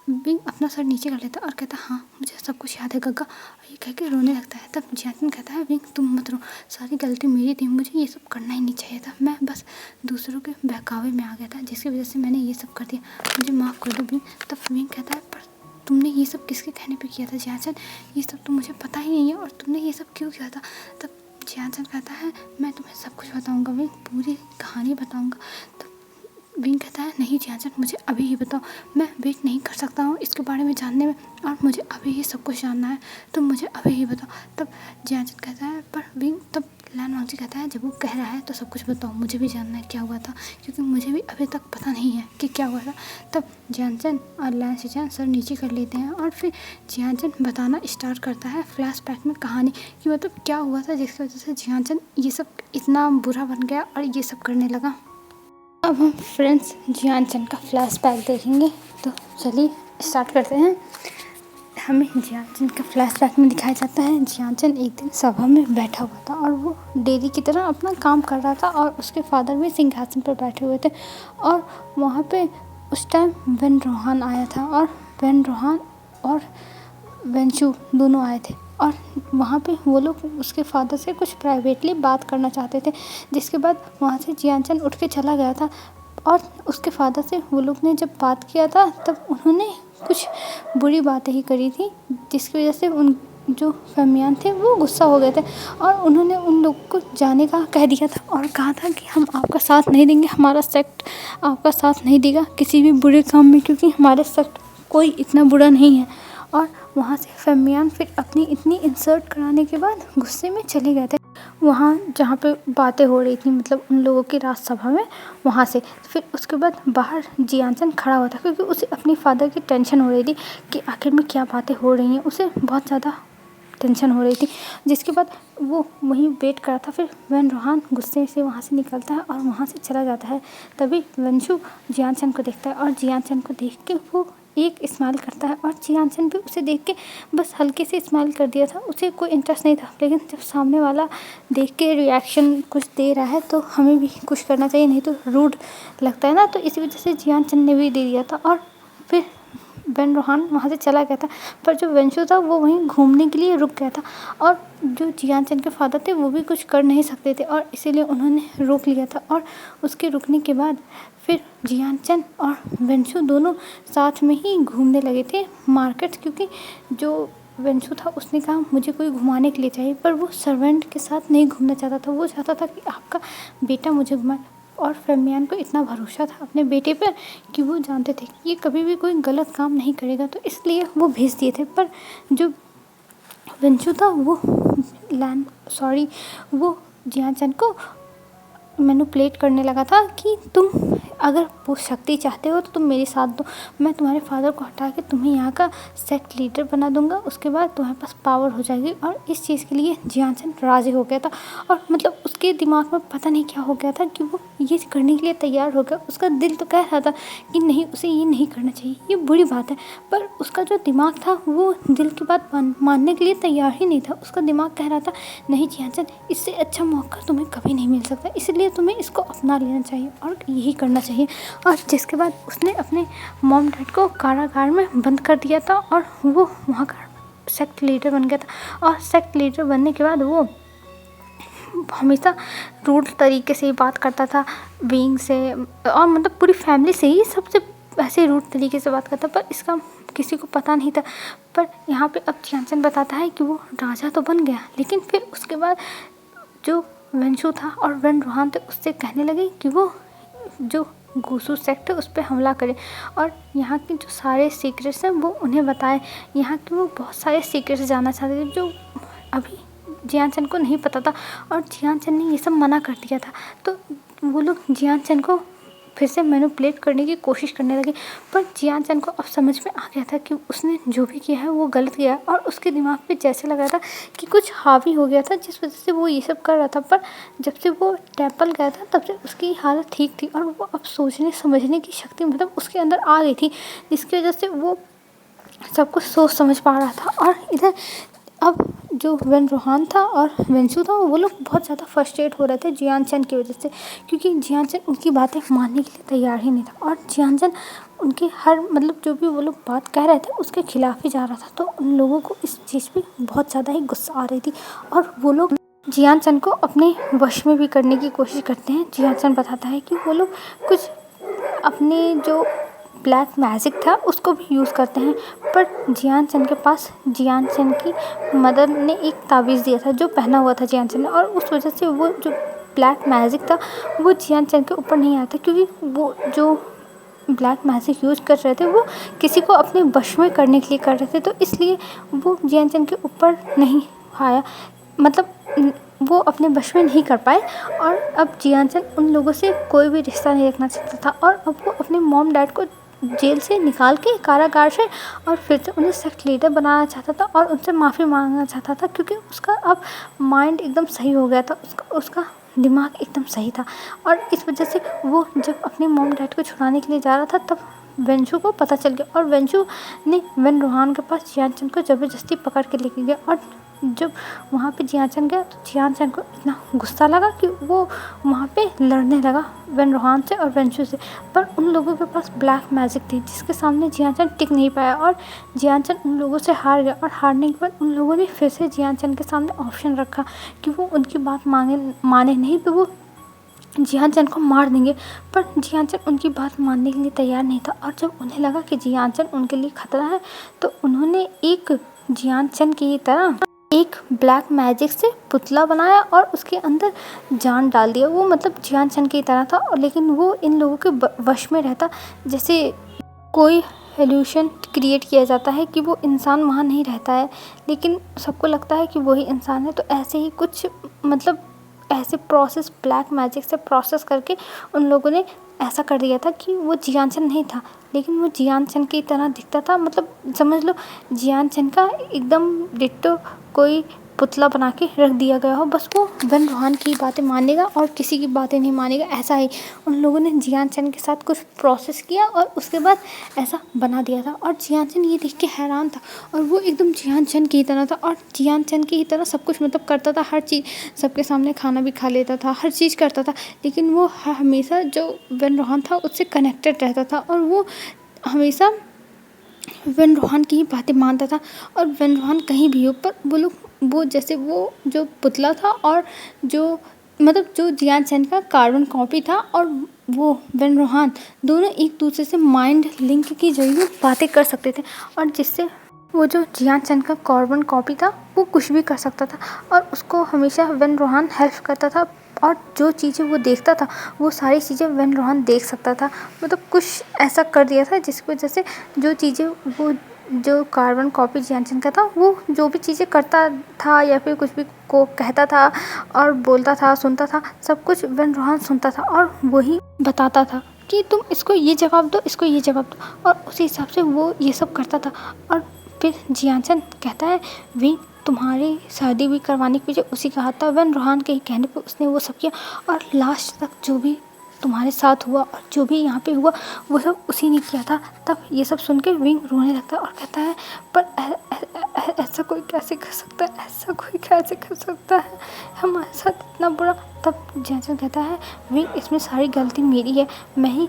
विंग अपना सर नीचे कर लेता है और कहता है, हाँ मुझे सब कुछ याद है गग्गा। और ये कह के रोने लगता है। तब जियान चैन कहता है, विंग तुम मत रो, सारी गलती मेरी थी, मुझे ये सब करना ही नहीं चाहिए था, मैं बस दूसरों के बहकावे में आ गया था जिसकी वजह से मैंने ये सब कर दिया, मुझे माफ़ कर दो विंग। तब विंग कहता है, पर तुमने ये सब किसके कहने पर किया था जियान चैन? ये सब तो मुझे पता ही नहीं है और तुमने ये सब क्यों किया था? तब जियान चैन कहता है, मैं तुम्हें सब कुछ बताऊँगा विंग, पूरी कहानी बताऊँगा। तब विंग कहता है, नहीं जियान चैन मुझे अभी ही बताओ, मैं वेट नहीं कर सकता हूँ इसके बारे में जानने में और मुझे अभी ही सब कुछ जानना है, तो मुझे अभी ही बताओ। तब जियान चैन कहता है, पर विंग तब लैन वांगजी कहता है, जब वो कह रहा है तो सब कुछ बताओ, मुझे भी जानना है क्या हुआ था, क्योंकि मुझे भी अभी तक पता नहीं है कि क्या हुआ था। तब जियान चैन और लैन शिचैन सर नीचे कर लेते हैं और फिर जियान चैन बताना स्टार्ट करता है फ्लैशबैक में कहानी कि मतलब क्या हुआ था जिसकी वजह से जियान चैन ये सब इतना बुरा बन गया और ये सब करने लगा। अब हम फ्रेंड्स जियान चैन का फ्लैशबैक देखेंगे, तो चलिए स्टार्ट करते हैं। हमें जियान चैन का फ्लैशबैक में दिखाया जाता है, जियान चैन एक दिन सभा में बैठा हुआ था और वो डेली की तरह अपना काम कर रहा था और उसके फादर भी सिंहासन पर बैठे हुए थे। और वहाँ पे उस टाइम वेन रोहान आया था और वेन रोहान और वेंचू दोनों आए थे और वहाँ पे वो लोग उसके फादर से कुछ प्राइवेटली बात करना चाहते थे, जिसके बाद वहाँ से जियान चैन उठ के चला गया था। और उसके फादर से वो लोग ने जब बात किया था तब उन्होंने कुछ बुरी बातें ही करी थी, जिसकी वजह से उन जो फैमियान थे वो गुस्सा हो गए थे और उन्होंने उन लोग को जाने का कह दिया था और कहा था कि हम आपका साथ नहीं देंगे, हमारा सेक्ट आपका साथ नहीं देगा किसी भी बुरे काम में, क्योंकि हमारे सेक्ट कोई इतना बुरा नहीं है। और वहाँ से फैमियान फिर अपनी इतनी इंसल्ट कराने के बाद गुस्से में चले गए थे। वहाँ जहाँ पे बातें हो रही थी मतलब उन लोगों की राजसभा में, वहाँ से फिर उसके बाद बाहर जियान खड़ा हुआ था क्योंकि उसे अपनी फादर की टेंशन हो रही थी कि आखिर में क्या बातें हो रही हैं, उसे बहुत ज़्यादा टेंशन हो रही थी। जिसके बाद वो वहीं वेट कर रहा था। फिर वैन रोहान गुस्से से वहाँ से निकलता है और वहाँ से चला जाता है। तभी वंशु जियान को देखता है और जियान को देख के वो एक स्माइल करता है और जियान भी उसे देख के बस हल्के से स्माइल कर दिया था, उसे कोई इंटरेस्ट नहीं था। लेकिन जब सामने वाला देख के रिएक्शन कुछ दे रहा है तो हमें भी कुछ करना चाहिए, नहीं तो रूड लगता है ना। तो इसी वजह से जियान ने भी दे दिया था और फिर वैन रोहान वहाँ से चला गया था। पर जो वंशु था वो वहीं घूमने के लिए रुक गया था और जो जियान के फादर थे वो भी कुछ कर नहीं सकते थे और इसीलिए उन्होंने रोक लिया था। और उसके रुकने के बाद फिर जियान और वंशु दोनों साथ में ही घूमने लगे थे मार्केट, क्योंकि जो वंशु था उसने कहा मुझे कोई घुमाने के लिए चाहिए, पर वो सर्वेंट के साथ नहीं घूमना चाहता था। वो चाहता था कि आपका बेटा मुझे घुमाए। और फेमियान को इतना भरोसा था अपने बेटे पर कि वो जानते थे कि ये कभी भी कोई गलत काम नहीं करेगा, तो इसलिए वो भेज दिए थे। पर जो वंशु था वो वो जियान को मैनिपुलेट करने लगा था कि तुम अगर वो शक्ति चाहते हो तो तुम मेरे साथ दो, मैं तुम्हारे फादर को हटा के तुम्हें यहाँ का सेक्ट लीडर बना दूंगा, उसके बाद तुम्हारे पास पावर हो जाएगी। और इस चीज़ के लिए जियान राज़ी हो गया था और मतलब उसके दिमाग में पता नहीं क्या हो गया था कि वो ये करने के लिए तैयार हो गया। उसका दिल तो कह रहा था कि नहीं, उसे ये नहीं करना चाहिए, ये बुरी बात है, पर उसका जो दिमाग था वो दिल की बात मानने के लिए तैयार ही नहीं था। उसका दिमाग कह रहा था नहीं जियान, इससे अच्छा मौका तुम्हें कभी नहीं मिल सकता, इसलिए तुम्हें इसको अपना लेना चाहिए और यही करना चाहिए। और जिसके बाद उसने अपने मॉम डैड को कारागार में बंद कर दिया था और वो वहाँ का सेक्ट लीडर बन गया था। और सेक्ट लीडर बनने के बाद वो हमेशा रूड तरीके से ही बात करता था बीइंग से, और मतलब पूरी फैमिली से ही सबसे ऐसे रूड तरीके से बात करता, पर इसका किसी को पता नहीं था। पर यहाँ पे अब जियान बताता है कि वो राजा तो बन गया, लेकिन फिर उसके बाद जो वंशु था और वैन रोहान थे उससे कहने लगे कि वो जो गुसू सेक्ट है उस पर हमला करे और यहाँ के जो सारे सीक्रेट्स हैं वो उन्हें बताए। यहाँ के वो बहुत सारे सीक्रेट्स जानना चाहते थे जो अभी जियान को नहीं पता था और जियान ने ये सब मना कर दिया था। तो वो लोग जियान को फिर से मैनिपुलेट करने की कोशिश करने लगे, पर जियान को अब समझ में आ गया था कि उसने जो भी किया है वो गलत किया है। और उसके दिमाग पे जैसे लग रहा था कि कुछ हावी हो गया था जिस वजह से वो ये सब कर रहा था। पर जब से वो टेम्पल गया था तब से उसकी हालत ठीक थी और वो अब सोचने समझने की शक्ति मतलब उसके अंदर आ गई थी, जिसकी वजह से वो सब कुछ सोच समझ पा रहा था। और इधर अब जो वैन रोहान था और वंशु था वो लोग बहुत ज़्यादा फ्रस्ट्रेट हो रहे थे जियान की वजह से, क्योंकि जियान उनकी बातें मानने के लिए तैयार ही नहीं था और जियान उनके हर मतलब जो भी वो लोग बात कह रहे थे उसके खिलाफ ही जा रहा था। तो उन लोगों को इस चीज़ पे बहुत ज़्यादा ही गुस्सा आ रही थी और वो लोग जियान को अपने वश में भी करने की कोशिश करते हैं। जियान बताता है कि वो लोग कुछ अपने जो ब्लैक मैजिक था उसको भी यूज़ करते हैं, पर जियान के पास जियान की मदर ने एक ताबीज़ दिया था जो पहना हुआ था जियान ने, और उस वजह से वो जो ब्लैक मैजिक था वो जियान के ऊपर नहीं आया था, क्योंकि वो जो ब्लैक मैजिक यूज़ कर रहे थे वो किसी को अपने वश में करने के लिए कर रहे थे, तो इसलिए वो जियान के ऊपर नहीं आया, मतलब वो अपने वश में नहीं कर पाए। और अब जियान उन लोगों से कोई भी रिश्ता नहीं रखना चाहता था और अब वो अपने मॉम डैड को जेल से निकाल के कारागार से और फिर से उन्हें सेक्ट लीडर बनाना चाहता था और उनसे माफ़ी मांगना चाहता था, क्योंकि उसका अब माइंड एकदम सही हो गया था, उसका दिमाग एकदम सही था। और इस वजह से वो जब अपने मॉम डैड को छुड़ाने के लिए जा रहा था तब वंशु को पता चल गया और वंशु ने वैन रोहान के पास जियान को ज़बरदस्ती पकड़ के लेके गया। और जब वहाँ पे जियान गया तो जियान को इतना गुस्सा लगा कि वो वहाँ पे लड़ने लगा वैन रोहान से और वंशु से, पर उन लोगों के पास ब्लैक मैजिक थी जिसके सामने जियान टिक नहीं पाया और जियान उन लोगों से हार गया। और हारने के बाद उन लोगों ने फिर से जियान के सामने ऑप्शन रखा कि वो उनकी बात माने नहीं तो वो जियान को मार देंगे, पर जियान उनकी बात मानने के लिए तैयार नहीं था। और जब उन्हें लगा कि जियान उनके लिए खतरा है तो उन्होंने एक जियान की तरह एक ब्लैक मैजिक से पुतला बनाया और उसके अंदर जान डाल दिया। वो मतलब जियान की तरह था और लेकिन वो इन लोगों के वश में रहता, जैसे कोई इल्यूशन क्रिएट किया जाता है कि वो इंसान वहाँ नहीं रहता है लेकिन सबको लगता है कि वही इंसान है, तो ऐसे ही कुछ मतलब ऐसे प्रोसेस ब्लैक मैजिक से प्रोसेस करके उन लोगों ने ऐसा कर दिया था कि वो जियान चंद नहीं था, लेकिन वो जियान चंद की तरह दिखता था। मतलब समझ लो जियान चंद का एकदम डिट्टो कोई पुतला बना के रख दिया गया हो, बस वो वन रोहान की बातें मानेगा और किसी की बातें नहीं मानेगा। ऐसा ही उन लोगों ने जियान चंद के साथ कुछ प्रोसेस किया और उसके बाद ऐसा बना दिया था। और जियान चंद ये देख के हैरान था और वो एकदम जियान चंद की तरह था और जियान चंद की ही तरह सब कुछ मतलब करता था, हर चीज़ सबके सामने खाना भी खा लेता था, हर चीज़ करता था। लेकिन वो हमेशा जो वन रोहान था उससे कनेक्टेड रहता था और वो हमेशा वन रोहान की ही बातें मानता था। और वन रोहान कहीं भी हो पर वो लोग वो जैसे वो जो पुतला था और जो मतलब जो जियान चंद का कार्बन कॉपी था और वो वन रोहान दोनों एक दूसरे से माइंड लिंक के जरिए बातें कर सकते थे। और जिससे वो जो जियान चंद का कार्बन कॉपी था वो कुछ भी कर सकता था और उसको हमेशा वन रोहान हेल्प करता था। और जो चीज़ें वो देखता था वो सारी चीज़ें वन रोहान देख सकता था। मतलब कुछ ऐसा कर दिया था जिसकी वजह से जो चीज़ें वो जो कार्बन कॉपी जियान चंद का था वो जो भी चीज़ें करता था या फिर कुछ भी को कहता था और बोलता था सुनता था, सब कुछ वन रोहान सुनता था और वही बताता था कि तुम इसको ये जवाब दो, इसको ये जवाब दो, और उसी हिसाब से वो ये सब करता था। और फिर जियान चंद कहता है वी तुम्हारी शादी भी करवाने के पीछे उसी का हाथ था। वन रोहान के ही कहने पे उसने वो सब किया और लास्ट तक जो भी तुम्हारे साथ हुआ और जो भी यहाँ पे हुआ वो सब उसी ने किया था। तब ये सब सुन के विंग रोने लगता है और कहता है पर ऐसा कोई कैसे कर सकता है, ऐसा कोई कैसे कर सकता है हमारे साथ इतना बुरा। तब जैसे कहता है विंग इसमें सारी गलती मेरी है, मैं ही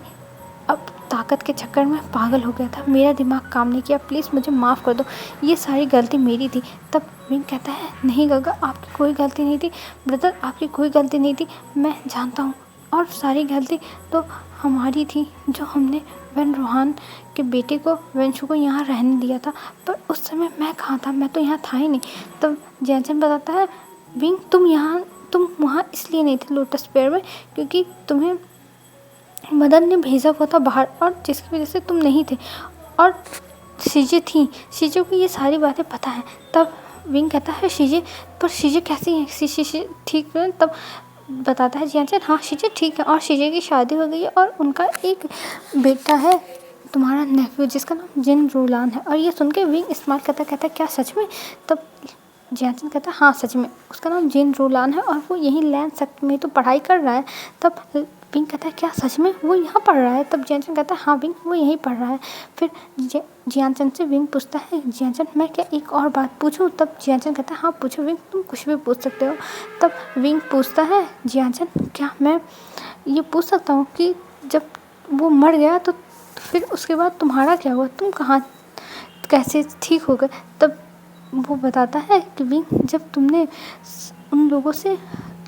अब ताकत के चक्कर में पागल हो गया था, मेरा दिमाग काम नहीं किया, प्लीज़ मुझे माफ़ कर दो, ये सारी गलती मेरी थी। तब विंग कहता है नहीं गगा आपकी कोई गलती नहीं थी, ब्रदर आपकी कोई गलती नहीं थी, मैं जानता हूँ, और सारी गलती तो हमारी थी जो हमने वन रोहान के बेटे को वंशु को यहाँ रहने दिया था। पर उस समय मैं कहाँ था, मैं तो यहाँ था ही नहीं। तब जैनसन बताता है विंग तुम वहाँ इसलिए नहीं थे लोटस पेड़ में क्योंकि तुम्हें मदन ने भेजा हुआ था बाहर और जिसकी वजह से तुम नहीं थे, और शीजे थी, शीजे को ये सारी बातें पता है। तब विंग कहता है शीजे, पर शीजे कैसी है, शीजे ठीक है। तब बताता है जियान चंद हाँ शीजे ठीक है और शीजे की शादी हो गई है और उनका एक बेटा है तुम्हारा नेफ्यू जिसका नाम जिन रोलान है। और ये सुन के विंग इस्तेमाल कहता क्या सच में। तब जियान चंद कहता है हाँ सच में, उसका नाम जिन रोलान है और वो यहीं लैंड सेक्ट में तो पढ़ाई कर रहा है। तब विंग कहता है क्या सच में वो यहाँ पढ़ रहा है। तब जियान चंद कहता है हाँ विंग वो यहीं पढ़ रहा है। फिर जियान चंद से विंग पूछता है जियान चंद मैं क्या एक और बात पूछूं। तब जियान चंद कहता है हाँ पूछो विंग, तुम कुछ भी पूछ सकते हो। तब विंग पूछता है जियान चंद क्या मैं ये पूछ सकता हूँ कि जब वो मर गया तो फिर उसके बाद तुम्हारा क्या हुआ, तुम कहाँ कैसे ठीक हो गए। तब वो बताता है कि विंग जब तुमने उन लोगों से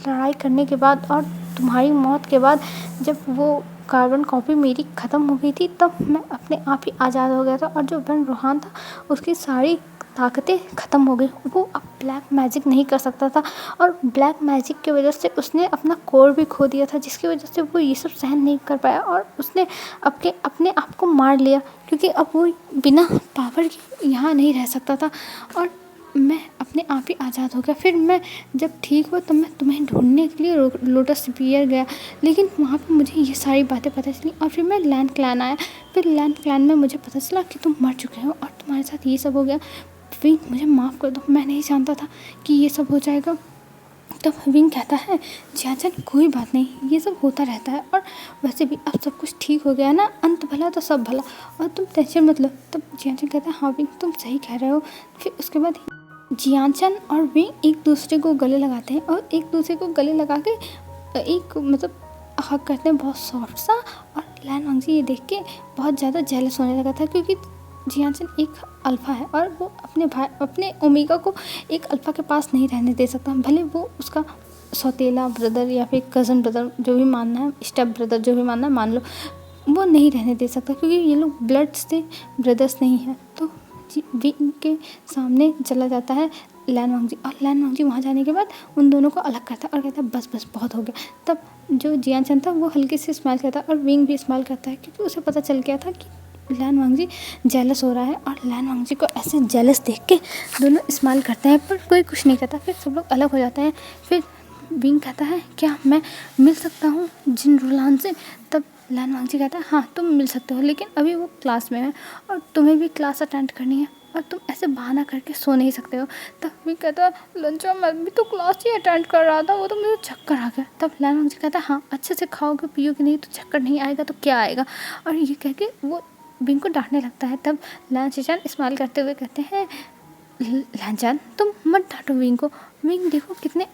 लड़ाई करने के बाद और तुम्हारी मौत के बाद जब वो कार्बन कॉपी मेरी ख़त्म हो गई थी तब मैं अपने आप ही आज़ाद हो गया था और जो वन रोहान था उसकी सारी ताकतें ख़त्म हो गई, वो अब ब्लैक मैजिक नहीं कर सकता था और ब्लैक मैजिक की वजह से उसने अपना कोर भी खो दिया था जिसकी वजह से वो ये सब सहन नहीं कर पाया और उसने अपने आप को मार लिया क्योंकि अब वो बिना पावर के यहाँ नहीं रह सकता था और मैं अपने आप ही आज़ाद हो गया। फिर मैं जब ठीक हुआ तब मैं तुम्हें ढूंढने के लिए लोटस पियर गया, लेकिन वहाँ पे मुझे ये सारी बातें पता चली और फिर मैं लैंड क्लैन आया। फिर लैंड क्लैन में मुझे पता चला कि तुम मर चुके हो और तुम्हारे साथ ये सब हो गया। विंग मुझे माफ़ कर दो, मैं नहीं जानता था कि ये सब हो जाएगा। तब विंग कहता है जियान कोई बात नहीं, ये सब होता रहता है और वैसे भी अब सब कुछ ठीक हो गया ना, अंत भला तो सब भला और तुम टेंशन मत लो। तब जियान कहता है हाँ विंग तुम सही कह रहे हो। फिर उसके बाद जियान और विंग एक दूसरे को गले लगाते हैं और एक दूसरे को गले लगा के एक मतलब हक करते हैं बहुत सॉफ्ट सा। और लैन वांगजी ये देख के बहुत ज़्यादा जेलस होने लगा था क्योंकि जियान एक अल्फ़ा है और वो अपने ओमेगा को एक अल्फ़ा के पास नहीं रहने दे सकता, भले वो उसका सौतेला ब्रदर या फिर कज़न ब्रदर जो भी मानना है, स्टेप ब्रदर जो भी मानना है मान लो, वो नहीं रहने दे सकता क्योंकि ये लोग ब्लड से ब्रदर्स नहीं हैं। तो विंग के सामने चला जाता है लैन वांगजी और लैन वांगजी वहाँ जाने के बाद उन दोनों को अलग करता है और कहता है बस बस बहुत हो गया। तब जो जियान चंद था वो हल्के से स्माइल करता है और विंग भी स्माइल करता है क्योंकि उसे पता चल गया था कि लैन वांगजी जेलस हो रहा है और लैन वांगजी को ऐसे जेलस देख के दोनों स्माइल करते हैं पर कोई कुछ नहीं कहता। फिर सब लोग अलग हो जाते हैं। फिर विंग कहता है क्या मैं मिल सकता हूँ जिन रोलान से। तब लैन वांगजी कहता है हाँ तुम मिल सकते हो, लेकिन अभी वो क्लास में है और तुम्हें भी क्लास अटेंड करनी है और तुम ऐसे बहाना करके सो नहीं सकते हो। तब विंग कहता है लंचा मैं भी तो क्लास ही अटेंड कर रहा था, वो तो मुझे चक्कर आ गया। तब लैन वांगजी कहता है हाँ अच्छे से खाओगे पियोगे नहीं तो चक्कर नहीं आएगा तो क्या आएगा, और ये कह के वो विंग को डांटने लगता है। तब लैन शिचान स्माइल करते हुए कहते हैं लैनचान तुम मत डांटो विंग को, विंग देखो कितना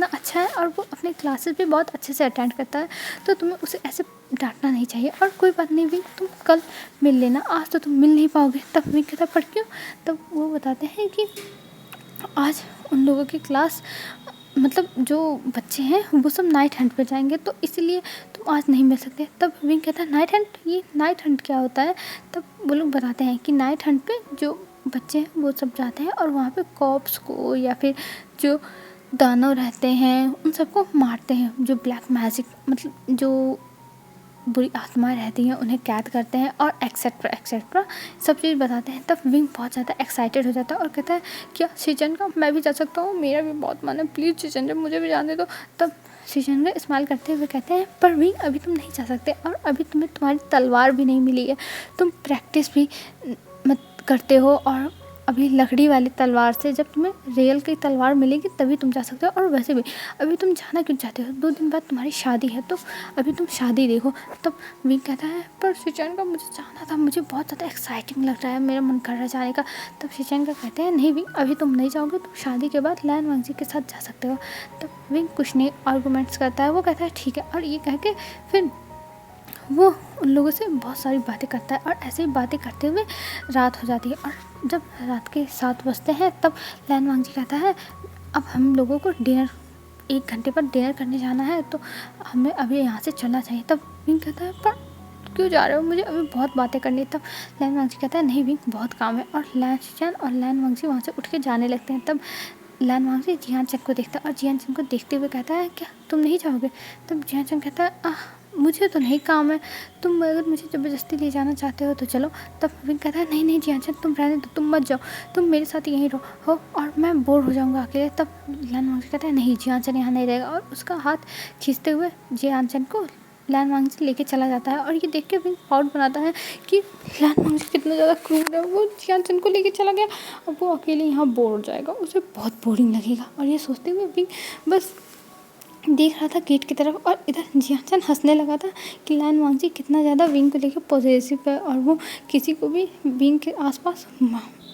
अच्छा है और वो अपने क्लासेस भी बहुत अच्छे से अटेंड करता है, तो तुम्हें उसे ऐसे डांटना नहीं चाहिए। और कोई बात नहीं विंग तुम कल मिल लेना, आज तो तुम मिल नहीं पाओगे। तब विंग कहता पर क्यों। तब वो बताते हैं कि आज उन लोगों की क्लास मतलब जो बच्चे हैं वो सब नाइट हंट पे जाएंगे तो इसलिए तुम आज नहीं मिल सकते। तब विंग कहता है नाइट हंट, ये नाइट हंट क्या होता है। तब वो लोग बताते हैं कि नाइट हंट पे जो बच्चे हैं वो सब जाते हैं और वहाँ पे कॉप्स को या फिर जो दानव रहते हैं उन सबको मारते हैं, जो ब्लैक मैजिक मतलब जो बुरी आत्माएं रहती हैं उन्हें कैद करते हैं और एक्सेट्रा एक्सेट्रा सब चीज़ बताते हैं। तब विंग बहुत ज़्यादा एक्साइटेड हो जाता है और कहता है क्या शिचन का मैं भी जा सकता हूँ, मेरा भी बहुत मन है, प्लीज़ शिचन जब मुझे भी जाने दो। तब शिचन का स्माइल करते हुए कहते हैं पर विंग अभी तुम नहीं जा सकते और अभी तुम्हें तुम्हारी तलवार भी नहीं मिली है, तुम प्रैक्टिस भी मत करते हो और अभी लकड़ी वाली तलवार से जब तुम्हें रियल की तलवार मिलेगी तभी तुम जा सकते हो, और वैसे भी अभी तुम जाना क्यों चाहते हो, 2 दिन बाद तुम्हारी शादी है तो अभी तुम शादी देखो। तब विंग कहता है पर शिचन का मुझे जाना था, मुझे बहुत ज़्यादा एक्साइटिंग लग रहा है, मेरा मन कर रहा है जाने का। तब शिचन का कहते हैं नहीं विंग अभी तुम नहीं जाओगे, तुम शादी के बाद लैन वांगजी के साथ जा सकते हो। तब विंग कुछ नहीं आर्गूमेंट्स करता है, वो कहता है ठीक है, और ये कह के फिर वो उन लोगों से बहुत सारी बातें करता है और ऐसे ही बातें करते हुए रात हो जाती है। और जब रात के 7 बजते हैं तब लैन वांगजी कहता है अब हम लोगों को डिनर 1 घंटे पर डिनर करने जाना है तो हमें अभी यहाँ से चलना चाहिए। तब विंग कहता है पर क्यों जा रहे हो, मुझे अभी बहुत बातें करनी है। तब लैन वांगजी कहता है नहीं विंग बहुत काम है, और लैन शिचान और लैन वांगजी वहाँ से उठ के जाने लगते हैं। तब लैन वांगजी जियान चंग को देखता है और जियान चंग को देखते हुए कहता है क्या तुम नहीं जाओगे। तब जियान चंग कहता है मुझे तो नहीं काम है, तुम अगर मुझे ज़बरदस्ती ले जाना चाहते हो तो चलो। तब विंग कहता है नहीं नहीं जियान चंग तुम रहने दो, तुम मत जाओ, तुम मेरे साथ यहीं रहो और मैं बोर हो जाऊँगा अकेले। तब लैन वांगजी कहता है नहीं जियान चंग यहाँ नहीं रहेगा, और उसका हाथ खींचते हुए जियान चंग को लैन वांगजी लेके चला जाता है। और ये देख के विंग प्राउड बनाता है कि लैन वांगजी कितना ज़्यादा क्रूर है, वो जियान चंग को लेके चला गया, अब वो अकेले यहाँ बोर हो जाएगा, उसे बहुत बोरिंग लगेगा। और ये सोचते हुए विंग बस देख रहा था गेट की तरफ, और इधर जियान चंग हंसने लगा था कि लैन वांगजी कितना ज़्यादा विंग को लेकर पॉजिटिव है और वो किसी को भी विंग के आसपास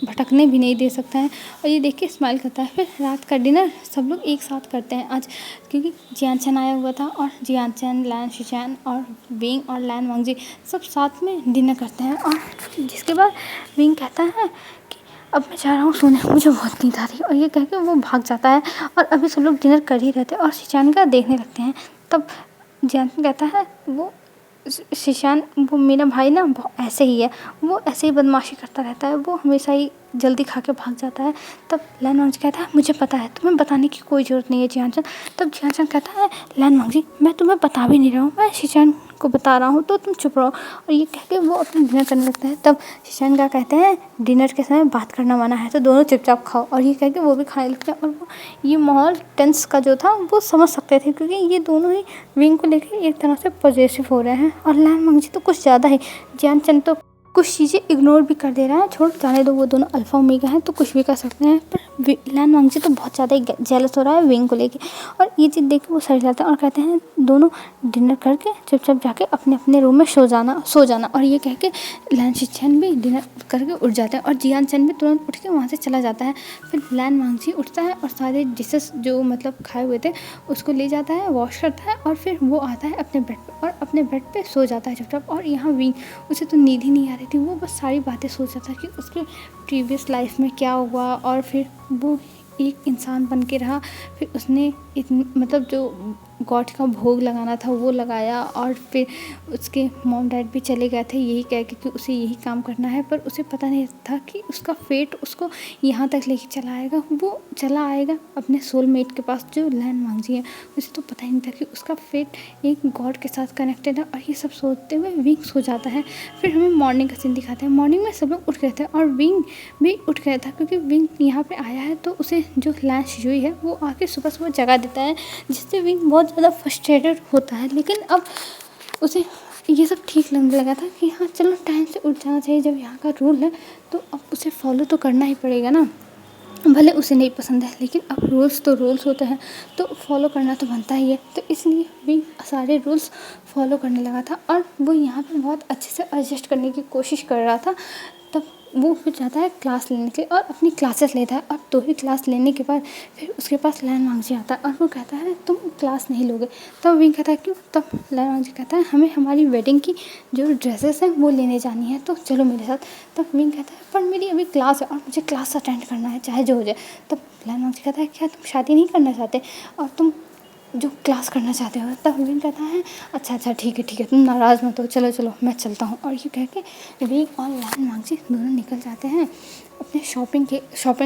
भटकने भी नहीं दे सकता है। और ये देख के स्माइल करता है। फिर रात का डिनर सब लोग एक साथ करते हैं आज, क्योंकि जियान चंग आया हुआ था और जियान चंग लैन शिचान और विंग और लैन वांगजी सब साथ में डिनर करते हैं। और जिसके बाद विंग कहता है कि अब मैं जा रहा हूँ सोने, मुझे बहुत नींद आ रही है, और ये कह के वो भाग जाता है। और अभी सब लोग डिनर कर ही रहते हैं और शिचान का देखने लगते हैं। तब जियान कहता है वो शिशान वो मेरा भाई ना ऐसे ही है, वो ऐसे ही बदमाशी करता रहता है, वो हमेशा ही जल्दी खा के भाग जाता है। तब लैन वांगजी कहता है मुझे पता है, तुम्हें बताने की कोई ज़रूरत नहीं है जियान चंग। तब जियान चंग कहता है लैन वांगजी मैं तुम्हें बता भी नहीं रहा हूँ, मैं शिशान को बता रहा हूँ तो तुम चुप रहो। और ये कह के वो अपना डिनर करने लगता है। तब शिशान का कहते हैं डिनर के समय बात करना मना है तो दोनों चुपचाप खाओ, और ये कह के वो भी खाने लगते हैं। और वो ये माहौल टेंस का जो था वो समझ सकते थे, क्योंकि ये दोनों ही विंग को लेकर एक तरह से पॉजिटिव हो रहे हैं। और लैन वांगजी तो कुछ ज़्यादा ही, जियान चंग तो कुछ चीज़ें इग्नोर भी कर दे रहा है, छोड़ जाने दो, वो दोनों अल्फा ओमेगा हैं तो कुछ भी कर सकते हैं। पर लैन वांगजी तो बहुत ज़्यादा ही जेलस हो रहा है विंग को लेके, और ये चीज़ देख के वो सड़ जाता है और कहते हैं दोनों डिनर करके चुपचाप जाके अपने अपने रूम में सो जाना। और ये कह के लैन शिचान भी डिनर करके उठ जाते हैं और जियान चंग भी तुरंत उठ के वहाँ से चला जाता है। फिर लैन वांगजी उठता है और सारे डिशेस जो मतलब खाए हुए थे उसको ले जाता है, वॉश करता है, और फिर वो आता है अपने बेड पर और अपने बेड पे सो जाता है चुपचाप। और यहाँ विंग उसे तो नींद ही नहीं आ रही थी, वो बस सारी बातें सोच रहा था कि उसके प्रीवियस लाइफ में क्या हुआ, और फिर वो एक इंसान बन के रहा, फिर उसने मतलब जो गॉड का भोग लगाना था वो लगाया, और फिर उसके मॉम डैड भी चले गए थे यही कह के कि उसे यही काम करना है, पर उसे पता नहीं था कि उसका फेट उसको यहाँ तक लेके चला आएगा, वो चला आएगा अपने सोलमेट के पास जो लैन वांगजी है। उसे तो पता ही नहीं था कि उसका फेट एक गॉड के साथ कनेक्टेड है। और ये सब सोचते हुए विंग सो जाता है। फिर हमें मॉर्निंग का सीन दिखाते हैं। मॉर्निंग में सब लोग उठ गए थे और विंग भी उठ गया था, क्योंकि विंग यहाँ पे आया है तो उसे जो लैन शिजुई है वो आके सुबह सुबह जगा देता है, जिससे विंग बहुत ज़्यादा फ्रस्ट्रेटेड होता है। लेकिन अब उसे ये सब ठीक लगने लगा था कि हाँ चलो टाइम से उठ जाना चाहिए, जब यहाँ का रूल है तो अब उसे फॉलो तो करना ही पड़ेगा ना, भले उसे नहीं पसंद है, लेकिन अब रूल्स तो रूल्स होते हैं तो फॉलो करना तो बनता ही है। तो इसलिए भी सारे रूल्स फॉलो करने लगा था और वो यहाँ पे बहुत अच्छे से एडजस्ट करने की कोशिश कर रहा था। तब वो फिर जाता है क्लास लेने के लिए और अपनी क्लासेस लेता है, और 2 ही क्लास लेने के बाद फिर उसके पास लायन वांगजी आता है और वो कहता है तुम क्लास नहीं लोगे। तब विंग कहता है क्यों? तब लायन वांगजी कहता है हमें हमारी वेडिंग की जो ड्रेसेस हैं वो लेने जानी है, तो चलो मेरे साथ। तब विंग कहता है पर मेरी अभी क्लास है और मुझे क्लास अटेंड करना है चाहे जो हो जाए। तब लायन वांगजी कहता है क्या तुम शादी नहीं करना चाहते और तुम जो क्लास करना चाहते हो? तब विंग कहता है अच्छा ठीक है तुम नाराज़ मत हो, चलो मैं चलता हूँ। और ये कह के विंग और लायन वांगजी दोनों निकल जाते हैं अपने शॉपिंग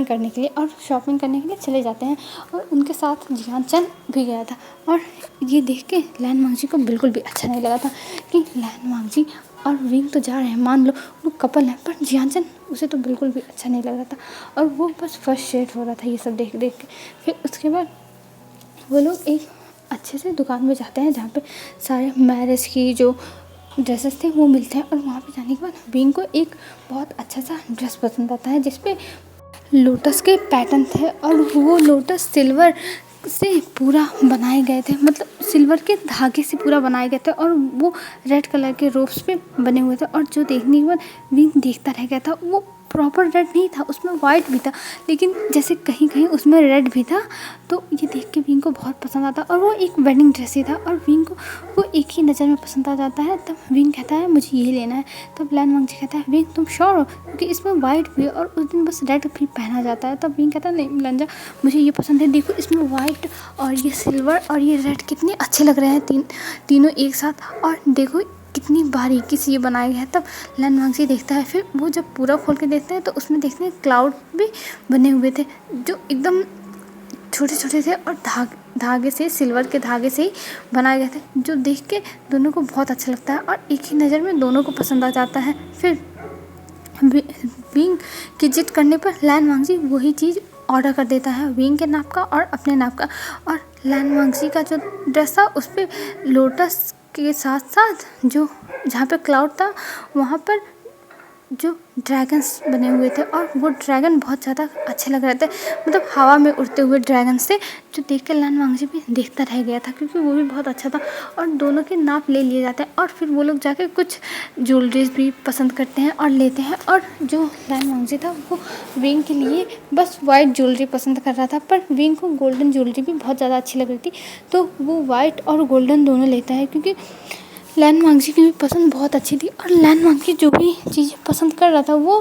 करने के लिए, और शॉपिंग करने के लिए चले जाते हैं। और उनके साथ जियान भी गया था, और ये देख के लायन वांगजी को बिल्कुल भी अच्छा नहीं लगा था कि लायन वांगजी और विंग तो जा रहे हैं, मान लो वो कपल है, पर जियान उसे तो बिल्कुल भी अच्छा नहीं लग रहा था और वो बस फ्रस्ट्रेट हो रहा था ये सब देख के। फिर उसके बाद वो लोग एक अच्छे से दुकान में जाते हैं जहाँ पे सारे मैरिज की जो ड्रेसेस थे वो मिलते हैं। और वहाँ पे जाने के बाद विंग को एक बहुत अच्छा सा ड्रेस पसंद आता है जिसपे लोटस के पैटर्न थे, और वो लोटस सिल्वर से पूरा बनाए गए थे, मतलब सिल्वर के धागे से पूरा बनाए गए थे, और वो रेड कलर के रोप्स पे बने हुए थे। और जो देखने के बाद विंग देखता रह गया था, वो प्रॉपर रेड नहीं था, उसमें वाइट भी था, लेकिन जैसे कहीं कहीं उसमें रेड भी था। तो ये देख के विंग को बहुत पसंद आता, और वो एक वेडिंग ड्रेस ही था, और विंग को वो एक ही नज़र में पसंद आ जाता है। तब विंग कहता है मुझे ये लेना है। तब लायन वांगजी कहता है विंग तुम श्योर हो, क्योंकि इसमें वाइट भी है और उस दिन बस रेड भी पहना जाता है। तब विंग कहता है नहीं लंजा, मुझे ये पसंद है, देखो इसमें वाइट और ये सिल्वर और ये रेड कितने अच्छे लग रहे हैं तीनों एक साथ, और देखो कितनी बारीकी से ये बनाए गए हैं। तब लायन वांगजी देखता है, फिर वो जब पूरा खोल के देखते हैं तो उसमें देखते हैं क्लाउड भी बने हुए थे जो एकदम छोटे थे, और धागे से, सिल्वर के धागे से ही बनाए गए थे, जो देख के दोनों को बहुत अच्छा लगता है और एक ही नज़र में दोनों को पसंद आ जाता है। फिर विंग की जिद करने पर लायन वांगजी वही चीज़ ऑर्डर कर देता है, विंग के नाप का और अपने नाप का। और लायन वांगजी का जो ड्रेस था उस पर लोटस के साथ साथ जो जहाँ पे क्लाउड था वहाँ पर जो ड्रैगन्स बने हुए थे, और वो ड्रैगन बहुत ज़्यादा अच्छे लग रहे थे, मतलब हवा में उड़ते हुए ड्रैगन से, जो देख कर लायन वांगजी भी देखता रह गया था क्योंकि वो भी बहुत अच्छा था। और दोनों के नाप ले लिए जाते हैं, और फिर वो लोग जाके कुछ ज्वेलरीज भी पसंद करते हैं और लेते हैं। और जो लायन वांगजी था वो विंग के लिए बस वाइट ज्वेलरी पसंद कर रहा था, पर विंग को गोल्डन ज्वेलरी भी बहुत ज़्यादा अच्छी लग रही थी, तो वो वाइट और गोल्डन दोनों लेता है क्योंकि लायन वांगजी की भी पसंद बहुत अच्छी थी। और लायन वांगजी जो भी चीज़ें पसंद कर रहा था वो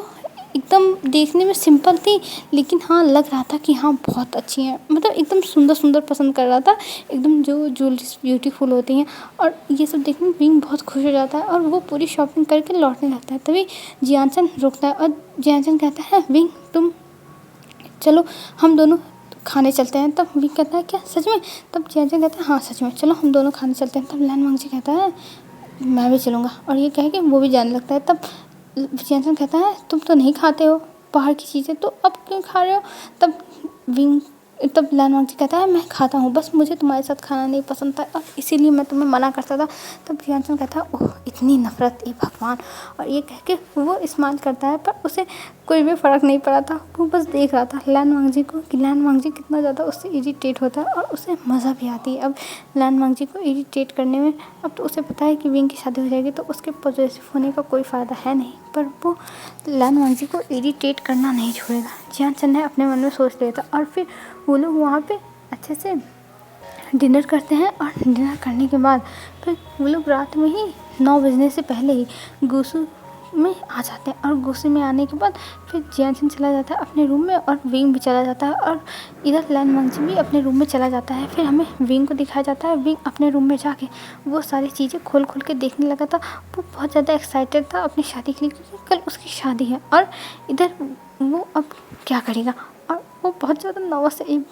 एकदम देखने में सिंपल थी, लेकिन हाँ लग रहा था कि हाँ बहुत अच्छी हैं, मतलब एकदम सुंदर पसंद कर रहा था, एकदम जो ज्वेलरीज ब्यूटीफुल होती हैं। और ये सब देखने में विंग बहुत खुश हो जाता है और वो पूरी शॉपिंग करके लौटने लगता है। तभी जियान रोकता है और जियान कहता है विंग तुम चलो हम दोनों खाने चलते हैं। तब विंग कहता है क्या सच में? तब जियान कहता है हाँ सच में, चलो हम दोनों खाने चलते हैं। तब लायन वांगजी कहता है मैं भी चलूँगा, और ये कह के वो भी जाने लगता है। तब जियान कहता है तुम तो नहीं खाते हो बाहर की चीज़ें, तो अब क्यों खा रहे हो? तब लायन वांगजी कहता है मैं खाता हूँ, बस मुझे तुम्हारे साथ खाना नहीं पसंद था और इसीलिए मैं तुम्हें मना करता था। तब जियान कहता है ओह इतनी नफरत, ये भगवान, और ये कह के वो स्माइल करता है, पर उसे कोई भी फ़र्क नहीं पड़ा था, वो बस देख रहा था लायन वांगजी को कि लायन वांगजी कितना ज़्यादा उससे इरिटेट होता है, और उसे मज़ा भी आती है अब लायन वांगजी को इरिटेट करने में। अब तो उसे पता है कि विंग की शादी हो जाएगी तो उसके पॉजिटिव होने का कोई फ़ायदा है नहीं, पर वो लायन वांगजी को इरिटेट करना नहीं छोड़ेगा। जियान ने अपने मन में सोच लिया था, और फिर वो लोग वहाँ पे अच्छे से डिनर करते हैं, और डिनर करने के बाद फिर वो लोग रात में ही 9 बजने से पहले ही गुसू में आ जाते हैं। और गुस्से में आने के बाद फिर जियान चला जाता है अपने रूम में, और विंग भी चला जाता है, और इधर लायन वांगजी भी अपने रूम में चला जाता है। फिर हमें विंग को दिखाया जाता है, विंग अपने रूम में जाके वो सारी चीज़ें खोल के देखने लगा था। वो बहुत ज़्यादा एक्साइटेड था अपनी शादी के लिए क्योंकि कल उसकी शादी है, और इधर वो अब क्या करेगा, और वो बहुत ज़्यादा नर्वस है।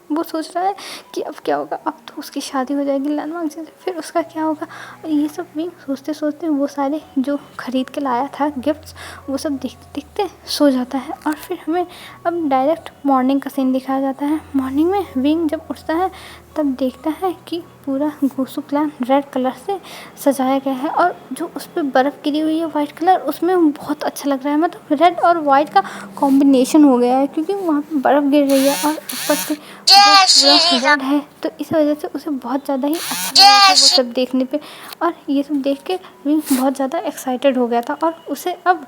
वो सोच रहा है कि अब क्या होगा, अब तो उसकी शादी हो जाएगी लायन वांगजी से, फिर उसका क्या होगा। और ये सब भी सोचते सोचते वो सारे जो खरीद के लाया था गिफ्ट्स वो सब देखते देखते सो जाता है। और फिर हमें अब डायरेक्ट मॉर्निंग का सीन दिखाया जाता है। मॉर्निंग में विंग जब उठता है तब देखता है कि पूरा गोसु क्लैन रेड कलर से सजाया गया है और जो उस पे बर्फ़ गिरी हुई है वाइट कलर, उसमें बहुत अच्छा लग रहा है। मतलब रेड और वाइट का कॉम्बिनेशन हो गया है, क्योंकि वहाँ पे बर्फ़ गिर रही है और ऊपर से वो पूरा रेड है, तो इस वजह से उसे बहुत ज़्यादा ही अच्छा लग रहा था वो सब देखने पे। और ये सब देख के विंग बहुत ज़्यादा एक्साइटेड हो गया था और उसे अब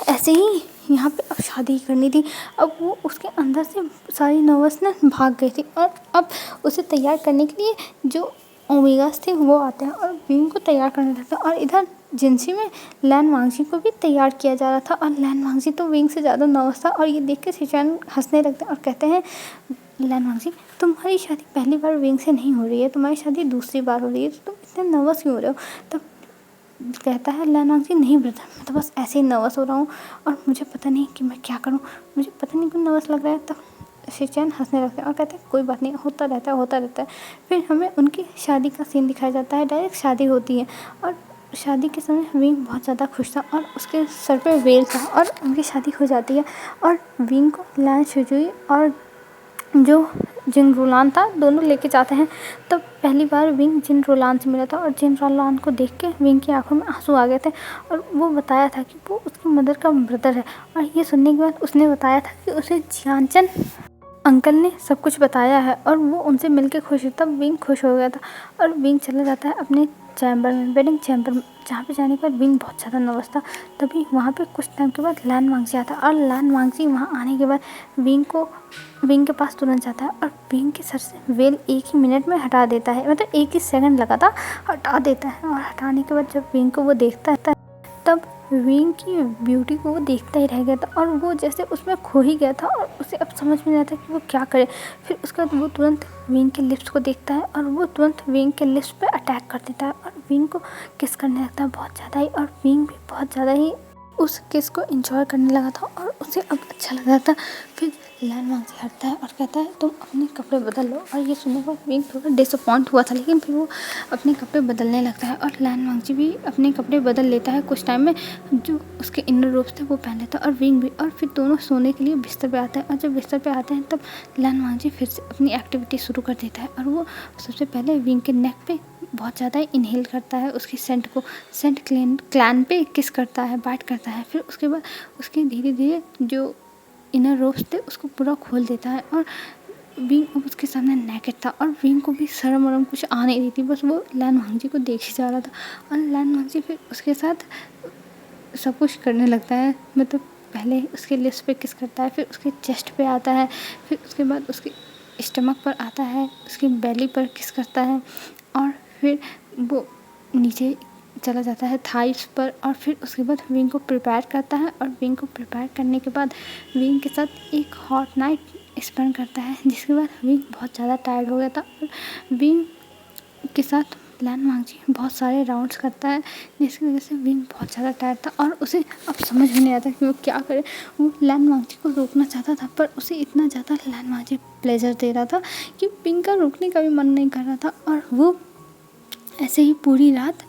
ऐसे ही यहाँ पे अब शादी करनी थी। अब वो उसके अंदर से सारी नर्वसनेस भाग गई थी और अब उसे तैयार करने के लिए जो ओमेगास थे वो आते हैं और विंग को तैयार करने लगते हैं। और इधर जिनसी में लैन वांगजी को भी तैयार किया जा रहा था और लैन वांगजी तो विंग से ज़्यादा नर्वस था। और ये देख के सिचुआन हंसने लगते हैं और कहते हैं, लैन वांगजी तुम्हारी शादी पहली बार विंग से नहीं हो रही है, तुम्हारी शादी दूसरी बार हो रही है, तो तुम इतने नर्वस क्यों हो रहे हो? तब कहता है लैन वांगजी, नहीं ब्रदर, मैं तो बस ऐसे ही नर्वस हो रहा हूँ और मुझे पता नहीं कि मैं क्या करूँ, मुझे पता नहीं क्यों नर्वस लग रहा है। तब सिचुआन हंसने लगते हैं और कहते हैं कोई बात नहीं, होता रहता है होता रहता है। फिर हमें उनकी शादी का सीन दिखाया जाता है, डायरेक्ट शादी होती है और शादी के समय विंग बहुत ज़्यादा खुश था और उसके सर पे वेल था और उनकी शादी हो जाती है। और विंग को लैन शुजुई और जो जिन रोलान था दोनों लेके जाते हैं। तब पहली बार विंग जिन रोलान से मिला था और जिन रोलान को देख के विंग की आंखों में आंसू आ गए थे और वो बताया था कि वो उसकी मदर का ब्रदर है। और ये सुनने के बाद उसने बताया था कि उसे जियानचन अंकल ने सब कुछ बताया है और वो उनसे मिलके खुश है। तब विंग खुश हो गया था और विंग चला जाता है अपने चैम्बर में, वेडिंग चैम्बर में, जहाँ पे जाने पर विंग बहुत ज़्यादा नर्वस था। तभी वहाँ पे कुछ टाइम के बाद लैन वांगजी आता है और लैन वांगजी वहाँ आने के बाद विंग के पास तुरंत जाता है और विंग के सर से वेल एक ही मिनट में हटा देता है, मतलब एक ही सेकंड लगा था, हटा देता है। और हटाने के बाद जब विंग को वो देखता है तब विंग की ब्यूटी को वो देखता ही रह गया था और वो जैसे उसमें खो ही गया था और उसे अब समझ में नहीं आता कि वो क्या करे। फिर उसके बाद वो तुरंत विंग के लिप्स को देखता है और वो तुरंत विंग के लिप्स पे अटैक कर देता है और विंग को किस करने लगता है बहुत ज़्यादा ही। और विंग भी बहुत ज़्यादा ही उस किस को एंजॉय करने लगा था और उसे अब अच्छा लग रहा था। फिर लैन वांगजी हटता है और कहता है तुम अपने कपड़े बदल लो। और ये सुनने के बाद विंग थोड़ा डिसअपॉइंट हुआ था, लेकिन फिर वो अपने कपड़े बदलने लगता है और लैन वांगजी भी अपने कपड़े बदल लेता है कुछ टाइम में, जो उसके इनर रोब्स थे वो पहन लेता है और विंग भी। और फिर दोनों सोने के लिए बिस्तर पे आते हैं और जब बिस्तर पे आते हैं तब लैन वांगजी फिर से अपनी एक्टिविटी शुरू कर देता है और वो सबसे पहले विंग के नेक पे बहुत ज़्यादा इनहेल करता है उसकी सेंट को, सेंट क्लैन पे किस करता है, बाइट करता है। फिर उसके बाद उसके धीरे धीरे जो इनर रोब्स थे उसको पूरा खोल देता है और विंग अब उसके सामने नेकेड था और विंग को भी शर्म वरम कुछ आ नहीं रही थी, बस वो लैन वांगजी को देख ही जा रहा था। और लैन वांगजी फिर उसके साथ सब कुछ करने लगता है, मतलब पहले उसके लिप्स पे किस करता है, फिर उसके चेस्ट पे आता है, फिर उसके बाद उसके स्टमक पर आता है, उसकी बेली पर किस करता है और फिर वो नीचे चला जाता है थाइस पर। और फिर उसके बाद विंग को प्रिपेयर करता है और विंग को प्रिपेयर करने के बाद विंग के साथ एक हॉट नाइट स्पेंड करता है, जिसके बाद विंग बहुत ज़्यादा टायर्ड हो गया था और विंग के साथ लैन वांगजी बहुत सारे राउंड्स करता है, जिसकी वजह से विंग बहुत ज़्यादा टायर्ड था और उसे अब समझ में नहीं आता कि वो क्या करे। वो लैन वांगजी को रोकना चाहता था पर उसे इतना ज़्यादा लैन वांगजी प्लेजर दे रहा था कि विंग का रोकने का भी मन नहीं कर रहा था। और वो ऐसे ही पूरी रात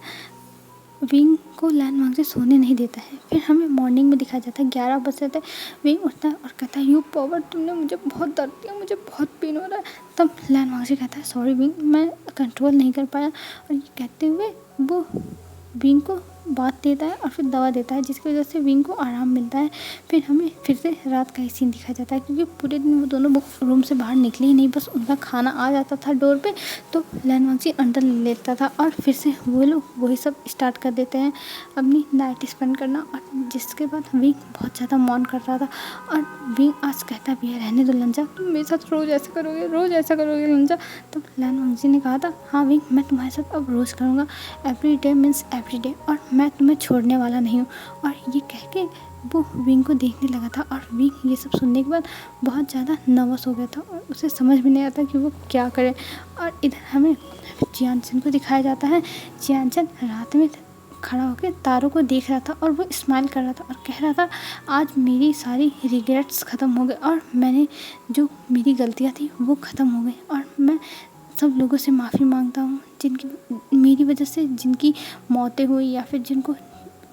विंग को लैन वांगजी सोने नहीं देता है। फिर हमें मॉर्निंग में दिखाया जाता है 11 बजे तक विंग उठता है और कहता है यू पावर, तुमने मुझे बहुत दर्द दिया, मुझे बहुत पेन हो रहा है। तब लैन वांगजी कहता है सॉरी विंग, मैं कंट्रोल नहीं कर पाया। और ये कहते हुए वो विंग को बात देता है और फिर दवा देता है, जिसकी वजह से विंग को आराम मिलता है। फिर हमें फिर से रात का ही सीन दिखाया जाता है, क्योंकि पूरे दिन वो दोनों रूम से बाहर निकले ही नहीं, बस उनका खाना आ जाता था डोर पे तो लैन वांगजी अंदर ले लेता था और फिर से वो लोग वही सब स्टार्ट कर देते हैं अपनी नाइट स्पेंड करना। और जिसके बाद विंग बहुत ज़्यादा मौन कर रहा था और विंग आज कहता भी है रहने दो लंजा, तुम मेरे साथ रोज़ ऐसा करोगे, रोज़ ऐसा करोगे लंजा। तब लैन वांगजी ने कहा था हाँ विंग, मैं तुम्हारे साथ अब रोज़ करूँगा, every day means every day, और मैं तुम्हें छोड़ने वाला नहीं हूँ। और ये कह के वो विंग को देखने लगा था और विंग ये सब सुनने के बाद बहुत ज़्यादा नर्वस हो गया था और उसे समझ में नहीं आता कि वो क्या करे। और इधर हमें जियानचन को दिखाया जाता है। जियानचन रात में खड़ा होकर तारों को देख रहा था और वो स्माइल कर रहा था और कह रहा था आज मेरी सारी रिग्रेट्स ख़त्म हो गए और मैंने जो मेरी गलतियाँ थी वो ख़त्म हो गई और मैं सब लोगों से माफ़ी मांगता हूँ जिनकी मेरी वजह से जिनकी मौतें हुई या फिर जिनको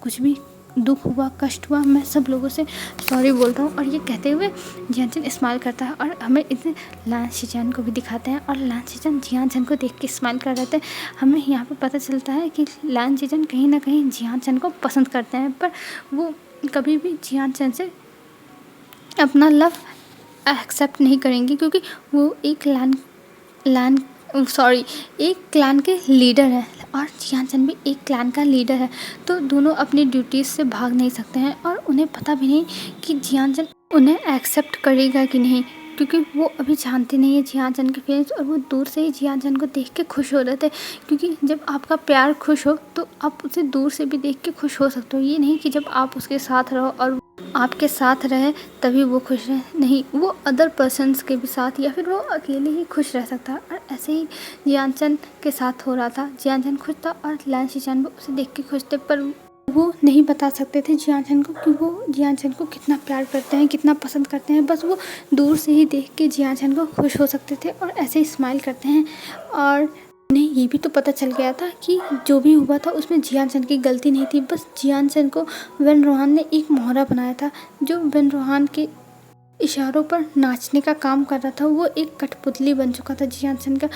कुछ भी दुख हुआ, कष्ट हुआ, मैं सब लोगों से सॉरी बोलता हूँ। और ये कहते हुए जियान स्माइल करता है और हमें इतने लान शिजान को भी दिखाते हैं और लान शिजान जियान को देख के स्माइल कर रहे थे। हमें यहाँ पे पता चलता है कि लान शिजान कहीं ना कहीं जियान को पसंद करते हैं, पर वो कभी भी जियान से अपना लव एक्सेप्ट नहीं करेंगे, क्योंकि वो एक क्लैन के लीडर है और जियान भी एक क्लैन का लीडर है। तो दोनों अपनी ड्यूटीज से भाग नहीं सकते हैं और उन्हें पता भी नहीं कि जियान उन्हें एक्सेप्ट करेगा कि नहीं, क्योंकि वो अभी जानते नहीं है जियान के फीलिंग्स। और वो दूर से ही जियान को देख के खुश हो रहे थे, क्योंकि जब आपका प्यार खुश हो तो आप उसे दूर से भी देख के खुश हो सकते हो। ये नहीं कि जब आप उसके साथ रहो और आपके साथ रहे तभी वो खुश रहे, नहीं, वो अदर पर्सन्स के भी साथ या फिर वो अकेले ही खुश रह सकता है। और ऐसे ही जियान के साथ हो रहा था। जियान खुश था और लान शिजान भी उसे देख के खुश थे, पर वो नहीं बता सकते थे जियान को कि वो जियान को कितना प्यार करते हैं, कितना पसंद करते हैं। बस वो दूर से ही देख के जियान को खुश हो सकते थे और ऐसे ही स्माइल करते हैं। और उन्हें ये भी तो पता चल गया था कि जो भी हुआ था उसमें जियान की गलती नहीं थी। बस जियान को वेन रोहान ने एक मोहरा बनाया था, जो वेन रोहान के इशारों पर नाचने का काम कर रहा था। वो एक कठपुतली बन चुका था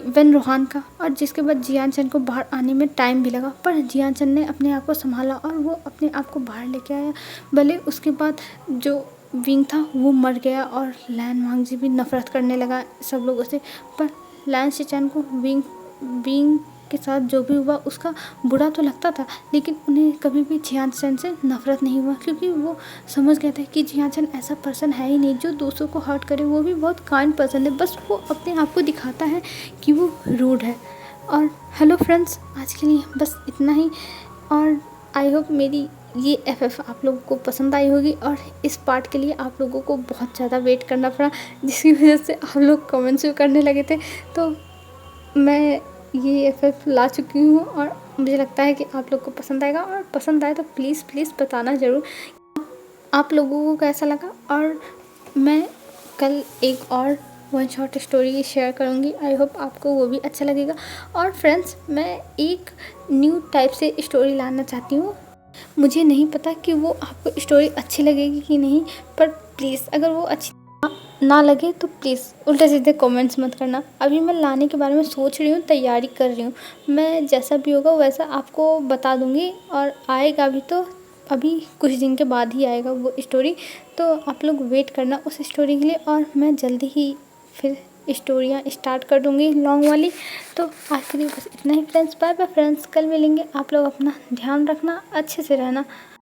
वेन रोहान का। और जिसके बाद जियान को बाहर आने में टाइम भी लगा, पर जियान ने अपने आप को संभाला और वो अपने आप को बाहर लेके आया। भले उसके बाद जो विंग था वो मर गया और लैन वांगजी भी नफरत करने लगा सब लोगों से, पर लैन शिचान को विंग के साथ जो भी हुआ उसका बुरा तो लगता था, लेकिन उन्हें कभी भी जियान से नफरत नहीं हुआ, क्योंकि वो समझ गए थे कि जियान ऐसा पर्सन है ही नहीं जो दूसरों को हर्ट करे। वो भी बहुत काइंड पर्सन है, बस वो अपने आप को दिखाता है कि वो रूड है। और हेलो फ्रेंड्स, आज के लिए बस इतना ही। और आई होप मेरी ये FF आप लोगों को पसंद आई होगी। और इस पार्ट के लिए आप लोगों को बहुत ज़्यादा वेट करना पड़ा, जिसकी वजह से आप लोग कमेंट्स भी करने लगे थे। तो मैं ये FF ला चुकी हूँ और मुझे लगता है कि आप लोग को पसंद आएगा। और पसंद आए तो प्लीज़ बताना ज़रूर आप लोगों को कैसा लगा। और मैं कल एक और वन शॉट स्टोरी शेयर करूँगी, आई होप आपको वो भी अच्छा लगेगा। और फ्रेंड्स, मैं एक न्यू टाइप से स्टोरी लाना चाहती हूँ। मुझे नहीं पता कि वो आपको स्टोरी अच्छी लगेगी कि नहीं, पर प्लीज़ अगर वो अच्छी ना लगे तो प्लीज़ उल्टे सीधे कमेंट्स मत करना। अभी मैं लाने के बारे में सोच रही हूँ, तैयारी कर रही हूँ। मैं जैसा भी होगा वैसा आपको बता दूँगी। और आएगा भी तो अभी कुछ दिन के बाद ही आएगा वो स्टोरी, तो आप लोग वेट करना उस स्टोरी के लिए। और मैं जल्दी ही फिर स्टोरियाँ स्टार्ट कर दूँगी लॉन्ग वाली। तो आज के लिए बस इतना ही फ्रेंड्स। बाय बाय फ्रेंड्स, कल मिलेंगे। आप लोग अपना ध्यान रखना, अच्छे से रहना।